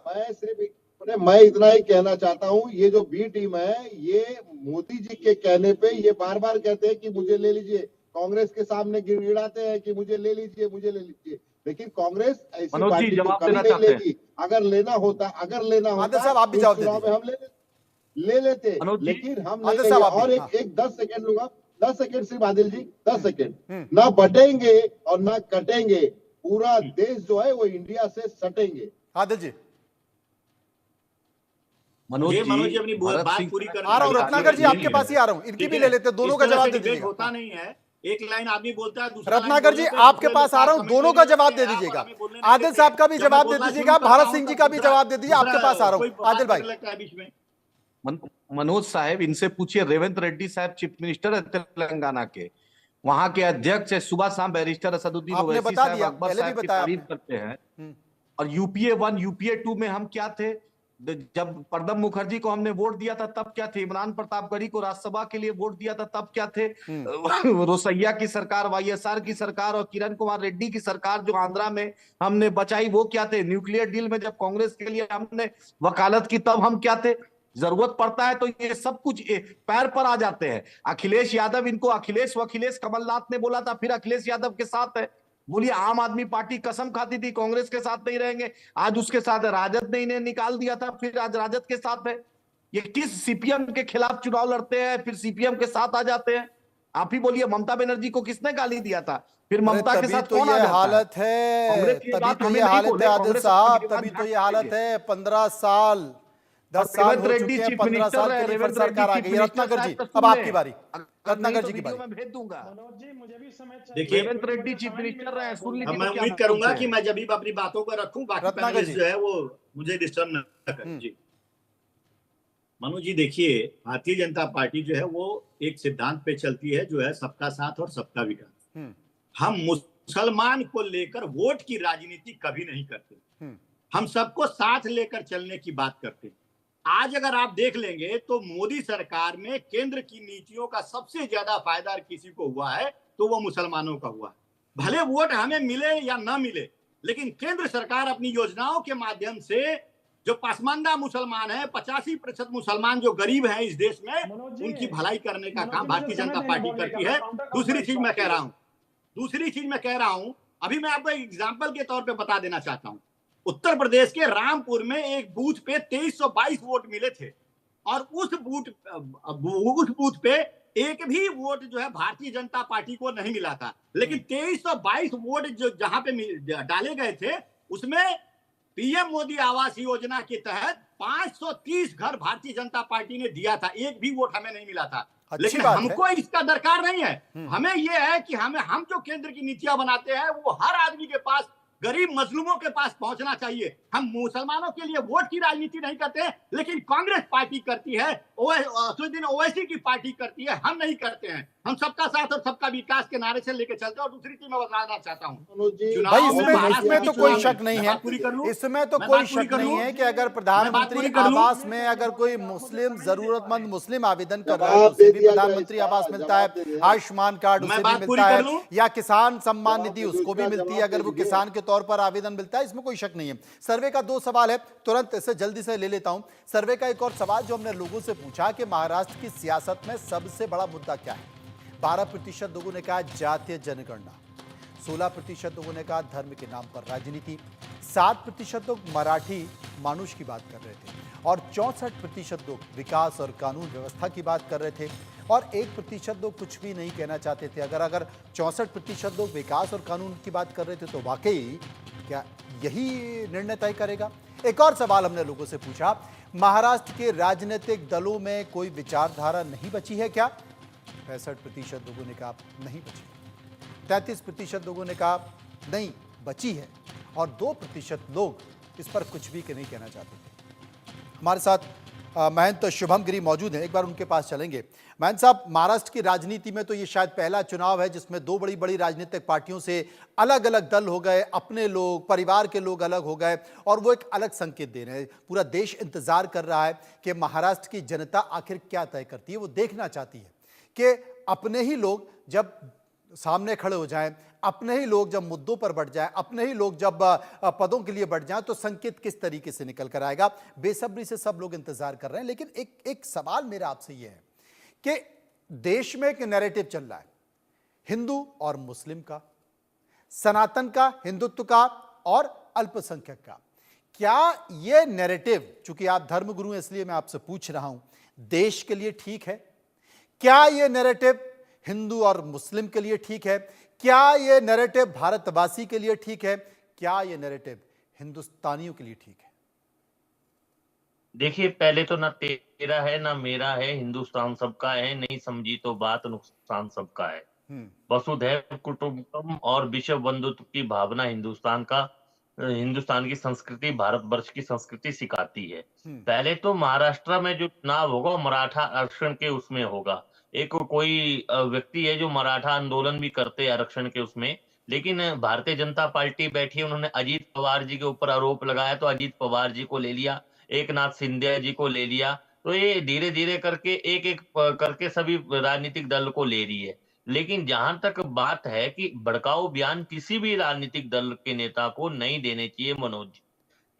मैं इतना ही कहना चाहता हूं, ये जो बी टीम है, ये मोदी जी के कहने पे ये बार बार कहते हैं कि मुझे ले लीजिए, कांग्रेस के सामने गिड़गिड़ाते हैं कि मुझे ले लीजिए, मुझे ले लीजिए, लेकिन कांग्रेस ऐसी मनोज जी, पार्टी को जवाब कभी देना नहीं चाहते हैं। लेगी। अगर लेना होता आदिल साहब, आप भी तो जवाब दे चुनाव में हम ले लेते, मनोज जी, लेकिन हम नहीं आदिल लेंगे। साहब, आप भी, और हाँ। एक 10 सेकंड लूंगा, 10 सेकंड सिर्फ आदिल जी, 10 सेकंड। ना बटेंगे और ना कटेंगे, पूरा देश जो है वो इंडिया से सटेंगे। आदिल जी, मनोज जी अपनी भरत बात सिंह पूरी करने आ रहा हूँ का रत्नाकर जी, नहीं आपके है। पास ही आ रहा हूँ, इनकी ठीक भी है? ले लेते हैं, दोनों का इस तरह जवाब से दे डिबेट दीजिएगा। होता नहीं है, एक लाइन आदमी बोलता है, दूसरा रत्नाकर जी, आपके पास आ रहा हूं, दोनों का जवाब दे दीजिएगा। आदिल साहब का भी जवाब दे दीजिएगा, भारत सिंह जी का भी जवाब दे दीजिए। आपके पास आ रहा हूं, आदिल भाई। मनोज साहब, इनसे पूछिए, रेवंत रेड्डी साहब चीफ मिनिस्टर है तेलंगाना के, वहां के अध्यक्ष है सुबह शाम बैरिस्टर असदुद्दीन आपने ओवैसी बता साहब दिया, अकबर पहले भी साहब की बताया तारीफ आपने। करते हैं। और यूपीए 1 यूपीए 2 में हम क्या थे? जब प्रणब मुखर्जी को हमने वोट दिया था तब क्या थे? इमरान प्रतापगढ़ी को राज्यसभा के लिए वोट दिया था तब क्या थे? रोसैया की सरकार, वाईएसआर की सरकार और किरण कुमार रेड्डी की सरकार जो आंध्रा में हमने बचाई, वो क्या थे? न्यूक्लियर डील में जब कांग्रेस के लिए हमने वकालत की तब हम क्या थे? जरूरत पड़ता है तो ये सब कुछ पैर पर आ जाते हैं। अखिलेश यादव, इनको अखिलेश वखिलेश कमलनाथ ने बोला था, फिर अखिलेश यादव के साथ है। बोलिए, आम आदमी पार्टी कसम खाती थी कांग्रेस के साथ नहीं रहेंगे, आज उसके साथ है। राजद ने इन्हें निकाल दिया था, फिर आज राजद के साथ है। ये किस सीपीएम के खिलाफ चुनाव लड़ते हैं, फिर सीपीएम के साथ आ जाते हैं? आप ही बोलिए, ममता बनर्जी को किसने गाली दिया था, फिर ममता के साथ तो कौन आ ये जाता हालत है, कांग्रेस की तभी बात तो हमें ये नहीं हालत बोले, है आदिल कांग्रेस साहब, अपनी तभी तो बात ये ढक हालत लीजिए। है। 15 साल 10 साल रेवंत हो रेड्डी चुके हैं, चीफ 15 मिनिस्टर साल है, के लिए फिर रेवंत रेड्डी सरकार आ चीफ गई। मिनिस्टर रत्नाकर जी, साहब तो अब सुन आपकी लें। बारी, अगर नहीं रत्नाकर तो जी की वीडियो बारी। में भेज दूंगा। मनोज जी, मुझे भी समय चाहिए। देखिए, रेवंत रेड्डी चीफ मिनिस्टर रहे, सुन लीजिए मैं तो क्या उम्मीद करूंगा बोलते कि हैं। मैं जब भी अपनी बातों को रखूं, बाकी रत्नाकर पैनलिस्ट जी। जो है वो मुझे डिस्टर्ब न करें। जी मनोज जी, देखिए, भारतीय जनता पार्टी जो है वो एक सिद्धांत पे चलती है, जो है सबका साथ और सबका विकास। हम मुसलमान को लेकर वोट की राजनीति कभी नहीं करते, हम सबको साथ लेकर चलने की बात करते हैं। आज अगर आप देख लेंगे तो मोदी सरकार में केंद्र की नीतियों का सबसे ज्यादा फायदा किसी को हुआ है तो वो मुसलमानों का हुआ है। भले वोट हमें मिले या ना मिले, लेकिन केंद्र सरकार अपनी योजनाओं के माध्यम से जो पसमानदा मुसलमान है, 85% मुसलमान जो गरीब हैं इस देश में, उनकी भलाई करने का काम भारतीय जनता पार्टी करती है। दूसरी चीज मैं कह रहा हूं, अभी मैं आपको एक एग्जाम्पल के तौर पे बता देना चाहता हूं। उत्तर प्रदेश के रामपुर में एक बूथ पे 2322 वोट मिले थे, और उस बूथ पे एक भी वोट जो है भारतीय जनता पार्टी को नहीं मिला था। लेकिन 2322 वोट जो जहां पे डाले गए थे, उसमें पीएम मोदी आवास योजना के तहत 530 घर भारतीय जनता पार्टी ने दिया था, एक भी वोट हमें नहीं मिला था। लेकिन हमको इसका दरकार नहीं है। हमें यह है कि हम जो केंद्र की नीतियां बनाते हैं वो हर आदमी के पास, गरीब मजलूमों के पास पहुंचना चाहिए। हम मुसलमानों के लिए वोट की राजनीति नहीं करते हैं, लेकिन कांग्रेस पार्टी करती है, असदुद्दीन ओवैसी की पार्टी करती है, हम नहीं करते हैं। हम सबका साथ और सबका विकास के नारे से लेकर चलते हैं। और दूसरी चीज मैं बताना चाहता हूँ भाई, इसमें तो कोई शक नहीं है, इसमें तो कोई शक नहीं है कि अगर प्रधानमंत्री आवास में अगर कोई मुस्लिम जरूरतमंद मुस्लिम आवेदन कर रहा है तो उसे भी प्रधानमंत्री आवास मिलता है, आयुष्मान कार्ड उसे भी मिलता है, या किसान सम्मान निधि उसको भी मिलती है अगर वो किसान के तौर पर आवेदन मिलता है। इसमें कोई शक नहीं है। सर्वे का 2 सवाल है, तुरंत इसे जल्दी से ले लेता हूं। सर्वे का एक और सवाल जो हमने लोगों से पूछा कि महाराष्ट्र की सियासत में सबसे बड़ा मुद्दा क्या है। 12% लोगों ने कहा जातीय जनगणना, 16% लोगों ने कहा धर्म के नाम पर राजनीति, 7% लोग मराठी मानुष की बात कर रहे थे, और 64% लोग विकास और कानून व्यवस्था की बात कर रहे थे, और 1% लोग कुछ भी नहीं कहना चाहते थे। अगर 64% लोग विकास और कानून की बात कर रहे थे तो वाकई क्या यही निर्णय तय करेगा? एक और सवाल हमने लोगों से पूछा, महाराष्ट्र के राजनीतिक दलों में कोई विचारधारा नहीं बची है क्या? 65% लोगों ने कहा नहीं बची, 33% लोगों ने कहा नहीं बची है, और 2% लोग इस पर कुछ भी नहीं कहना चाहते थे। हमारे साथ महंत शुभम गिरी मौजूद हैं, एक बार उनके पास चलेंगे। महंत साहब, महाराष्ट्र की राजनीति में तो ये शायद पहला चुनाव है जिसमें दो बड़ी बड़ी राजनीतिक पार्टियों से अलग अलग दल हो गए, अपने लोग, परिवार के लोग अलग हो गए और वो एक अलग संकेत दे रहे हैं। पूरा देश इंतजार कर रहा है कि महाराष्ट्र की जनता आखिर क्या तय करती है। वो देखना चाहती है कि अपने ही लोग जब सामने खड़े हो जाएं, अपने ही लोग जब मुद्दों पर बढ़ जाएं, अपने ही लोग जब पदों के लिए बढ़ जाएं, तो संकेत किस तरीके से निकल कर आएगा। बेसब्री से सब लोग इंतजार कर रहे हैं। लेकिन एक सवाल मेरा आपसे यह है कि देश में एक नैरेटिव चल रहा है हिंदू और मुस्लिम का, सनातन का, हिंदुत्व का और अल्पसंख्यक का। क्या यह नैरेटिव, चूंकि आप धर्मगुरु हैं इसलिए मैं आपसे पूछ रहा हूं, देश के लिए ठीक है? क्या यह नैरेटिव हिंदू और मुस्लिम के लिए ठीक है? क्या यह नैरेटिव भारतवासी के लिए ठीक है? क्या यह नैरेटिव हिंदुस्तानियों के लिए ठीक है? देखिए, पहले तो ना तेरा है ना मेरा है, हिंदुस्तान सबका है, नहीं समझी तो बात नुकसान सबका है। वसुधैव कुटुंबकम और विश्व बंधुत्व की भावना हिंदुस्तान की संस्कृति, भारतवर्ष की संस्कृति सिखाती है। पहले तो महाराष्ट्र में जो चुनाव होगा मराठा आरक्षण के उसमें होगा। एक कोई व्यक्ति है जो मराठा आंदोलन भी करते हैं आरक्षण के उसमें, लेकिन भारतीय जनता पार्टी बैठी, उन्होंने अजीत पवार जी के ऊपर आरोप लगाया तो अजीत पवार जी को ले लिया, एकनाथ शिंदे जी को ले लिया। तो ये धीरे धीरे करके एक एक करके सभी राजनीतिक दल को ले रही है। लेकिन जहां तक बात है कि भड़काऊ बयान किसी भी राजनीतिक दल के नेता को नहीं देने चाहिए मनोज,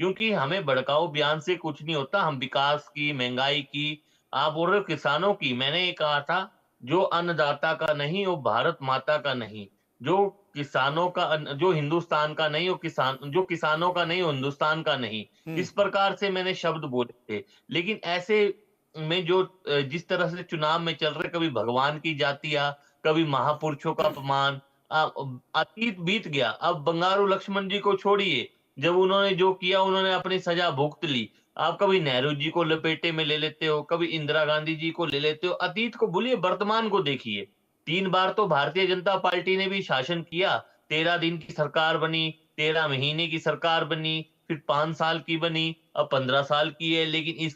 क्योंकि हमें भड़काऊ बयान से कुछ नहीं होता। हम विकास की, महंगाई की, आप बोल रहे हो किसानों की, मैंने ये कहा था जो अन्नदाता का नहीं वो भारत माता का नहीं, जो किसानों का, जो हिंदुस्तान का नहीं वो जो किसानों का नहीं वो हिंदुस्तान का नहीं, इस प्रकार से मैंने शब्द बोले थे। लेकिन ऐसे में जो जिस तरह से चुनाव में चल रहे, कभी भगवान की जातियां, कभी महापुरुषों का अपमान, अतीत बीत गया। अब बंगारू लक्ष्मण जी को छोड़िए, जब उन्होंने जो किया उन्होंने अपनी सजा भुगत ली। आप कभी नेहरू जी को लपेटे में ले लेते हो, कभी इंदिरा गांधी जी को ले लेते हो। अतीत को भूलिए, वर्तमान को देखिए। 3 बार तो भारतीय जनता पार्टी ने भी शासन किया। 13 दिन की सरकार बनी, 13 महीने की सरकार बनी, फिर 5 साल की बनी, अब 15 साल की है। लेकिन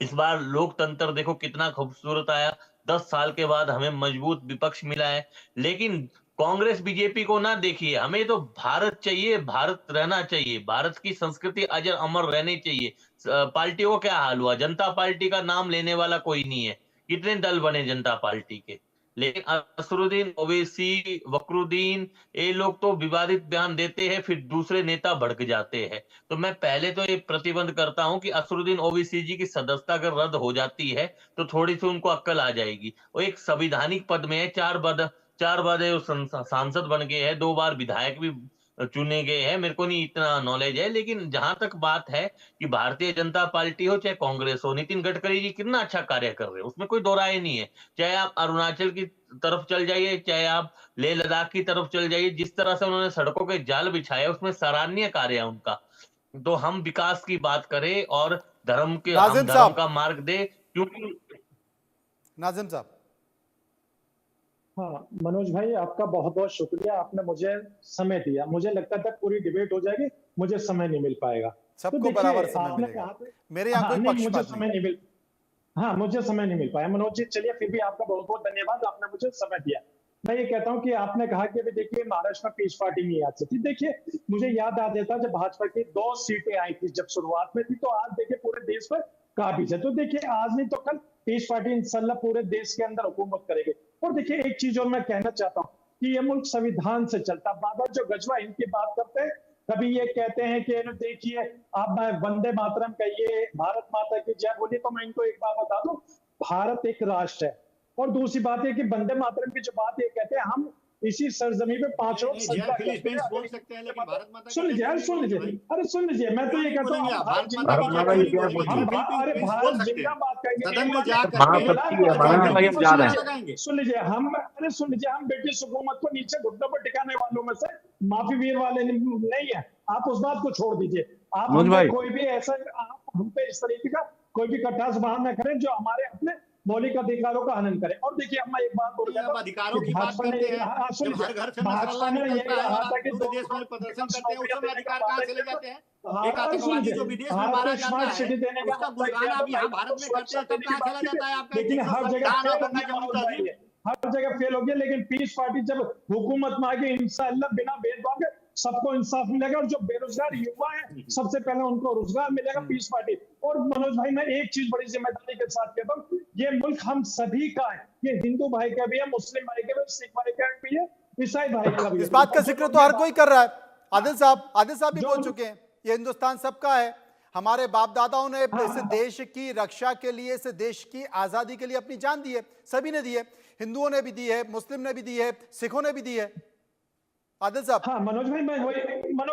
इस बार लोकतंत्र देखो कितना खूबसूरत आया। 10 साल के बाद हमें मजबूत विपक्ष मिला है। लेकिन कांग्रेस बीजेपी को ना देखिए, हमें तो भारत चाहिए, भारत रहना चाहिए, भारत की संस्कृति अजर अमर रहनी चाहिए। पार्टी को क्या हाल हुआ, जनता पार्टी का नाम लेने वाला कोई नहीं है। कितने दल बने जनता पार्टी के, लेकिन असरुद्दीन ओवैसी, वकरुद्दीन, ये लोग तो विवादित बयान देते हैं, फिर दूसरे नेता भड़क जाते हैं। तो मैं पहले तो ये प्रतिबंध करता हूं कि असरुद्दीन ओवैसी जी की सदस्यता अगर रद्द हो जाती है तो थोड़ी सी उनको अक्ल आ जाएगी। वो एक संवैधानिक पद में है, 4 बार सांसद बन गए हैं, 2 बार विधायक भी चुने गए हैं। मेरे को नहीं इतना नॉलेज है, लेकिन जहां तक बात है कि भारतीय जनता पार्टी हो चाहे कांग्रेस हो, नितिन गडकरी जी कितना अच्छा कार्य कर रहे हैं, उसमें कोई दो राय नहीं है। चाहे आप अरुणाचल की तरफ चल जाइए, चाहे आप लेह लद्दाख की तरफ चल जाइए, जिस तरह से उन्होंने सड़कों के जाल बिछाए उसमें सराहनीय कार्य है उनका। तो हम विकास की बात करें और धर्म का मार्ग दे, क्योंकि नाजिम साहब। हाँ मनोज भाई, आपका बहुत बहुत शुक्रिया, आपने मुझे समय दिया। मुझे लगता था पूरी डिबेट हो जाएगी, मुझे समय नहीं मिल पाएगा। सबको बराबर समय मिलेगा। मेरे यहाँ कोई पक्षपात नहीं। हाँ, मुझे समय नहीं मिल पाया मनोज जी। चलिए, फिर भी आपका बहुत बहुत धन्यवाद, आपने मुझे समय दिया। मैं ये कहता हूँ कि आपने कहा कि अभी देखिए महाराष्ट्र में पीस पार्टी नहीं आ सकती। देखिए, मुझे याद आ जाता जब भाजपा की 2 सीटें आई थी जब शुरुआत में थी, तो आज देखिए पूरे देश में काफी है। तो देखिए, आज नहीं तो कल पीस पार्टी इंशाल्लाह पूरे देश के अंदर हुकूमत करेगी। और देखिए, एक चीज और मैं कहना चाहता हूँ कि ये मुल्क संविधान से चलता। बाबा जो गजवा इनकी बात करते हैं, कभी ये कहते हैं कि देखिए आप वंदे मातरम कहिए, भारत माता की जय बोलिए, तो मैं इनको एक बात बता दूं, भारत एक राष्ट्र है। और दूसरी बात है कि वंदे मातरम की जो बात ये कहते हैं, हम इसी सरजमी पे 5 रोज सजदा करते हैं। बोल सकते हैं, लेकिन भारत माता सुन लीजिए, अरे सुन लीजिए, मैं तो ये कहता हूँ भारत जिंदाबाद कहेंगे। सुन लीजिए, हम ब्रिटिश हुकूमत को नीचे घुटनों पर टिकाने वालों में से माफी वीर वाले नहीं है। आप उस बात को छोड़ दीजिए। आप कोई भी ऐसा, आप हम पे इस तरीके का कोई भी कटास बाहर न करें जो हमारे अपने मौलिक अधिकारों का हनन करें। और देखिए अब मैं एक बात बोल रहा अधिकारों की बात करते हैं, जब हर घर से नसरल्ला निकलता है और पूरे देश में प्रदर्शन करते हैं, उस समय अधिकार कहाँ चले जाते हैं? एक आतंकवादी जो विदेश में मारा जाता है, उसका गुणगान आप यहाँ भारत में करते हैं, तब कहाँ चला जाता है आपका? लेकिन हर जगह फेल हो गया। लेकिन पीस पार्टी जब हुकूमत में आ गई, इंशाअल्लाह बिना भेदभाव के सबको इंसाफ मिलेगा, और जो बेरोजगार युवा है सबसे पहले उनको रोजगार मिलेगा पीस पार्टी। और मनोज भाई, मैं एक चीज बड़ी जिम्मेदारी के साथ कहता हूँ, ये मुल्क हम सभी का है, ये हिंदू भाई का भी है, मुस्लिम भाई का भी, सिख भाई का भी है, ईसाई भाई का भी है। इस बात का जिक्र तो हर कोई कर रहा है। आदिल साहब भी बोल चुके हैं, ये हिंदुस्तान सबका है। हमारे बाप दादाओं ने इस देश की रक्षा के लिए, इस देश की आजादी के लिए अपनी जान दी है, सभी ने दी है, हिंदुओं ने भी दी है, मुस्लिम ने भी दी है, सिखों ने भी दी है। आदिल साहब। हाँ मनोज भाई,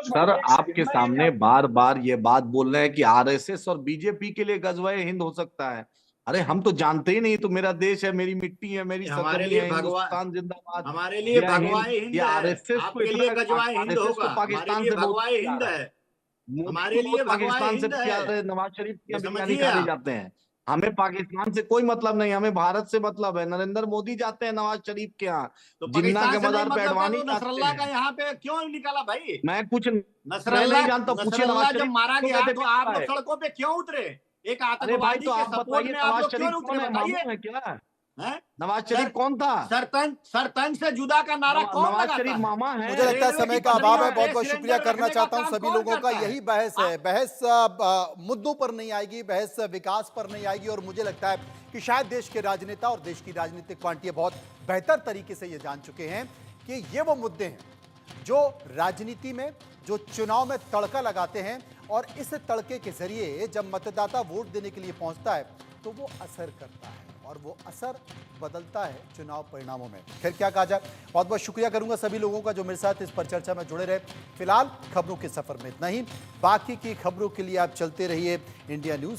सर आपके सामने बार बार ये बात बोल रहे हैं कि आरएसएस और बीजेपी के लिए गजवाए हिंद हो सकता है। अरे हम तो जानते ही नहीं, तो मेरा देश है, मेरी मिट्टी है, मेरी हमारे लिए हिंदुस्तान जिंदाबाद, हमारे लिए भगवाए हिंद है, आरएसएस आपके लिए गजवाए हिंद होगा, पाकिस्तान से भगवाए हिंद है, हमारे लिए पाकिस्तान से प्यार, नवाज शरीफ की निकाले जाते हैं। हमें पाकिस्तान से कोई मतलब नहीं, हमें भारत से मतलब है। नरेंद्र मोदी जाते हैं नवाज शरीफ के यहाँ, तो जिन्ना के मदार पे अडवाणी नसरल्ला का यहाँ पे क्यों निकाला भाई? मैं कुछ नसरल्ला नहीं जानता, पूछे नवाज जब मारा गया तो आप लोग सड़कों पे क्यों उतरे? एक आतंकवादी के सपोर्ट में आप लोग क्यों उतरे बताइए? क्या नवाज शरीफ कौन था? सरतंज से जुदा का नारा कौन लगाता? नवाज शरीफ मामा है। मुझे लगता है समय का अभाव है, बहुत बहुत शुक्रिया करना चाहता हूं सभी लोगों का। यही बहस है, बहस मुद्दों पर नहीं आएगी, बहस विकास पर नहीं आएगी। और मुझे लगता है कि शायद देश के राजनेता और देश की राजनीतिक पार्टियां बहुत बेहतर तरीके से ये जान चुके हैं कि ये वो मुद्दे हैं जो राजनीति में, जो चुनाव में तड़का लगाते हैं, और इस तड़के के जरिए जब मतदाता वोट देने के लिए पहुंचता है तो वो असर करता है, और वो असर बदलता है चुनाव परिणामों में। फिर क्या कहा जाए, बहुत बहुत शुक्रिया करूंगा सभी लोगों का जो मेरे साथ इस पर चर्चा में जुड़े रहे। फिलहाल खबरों के सफर में इतना ही, बाकी की खबरों के लिए आप चलते रहिए इंडिया न्यूज।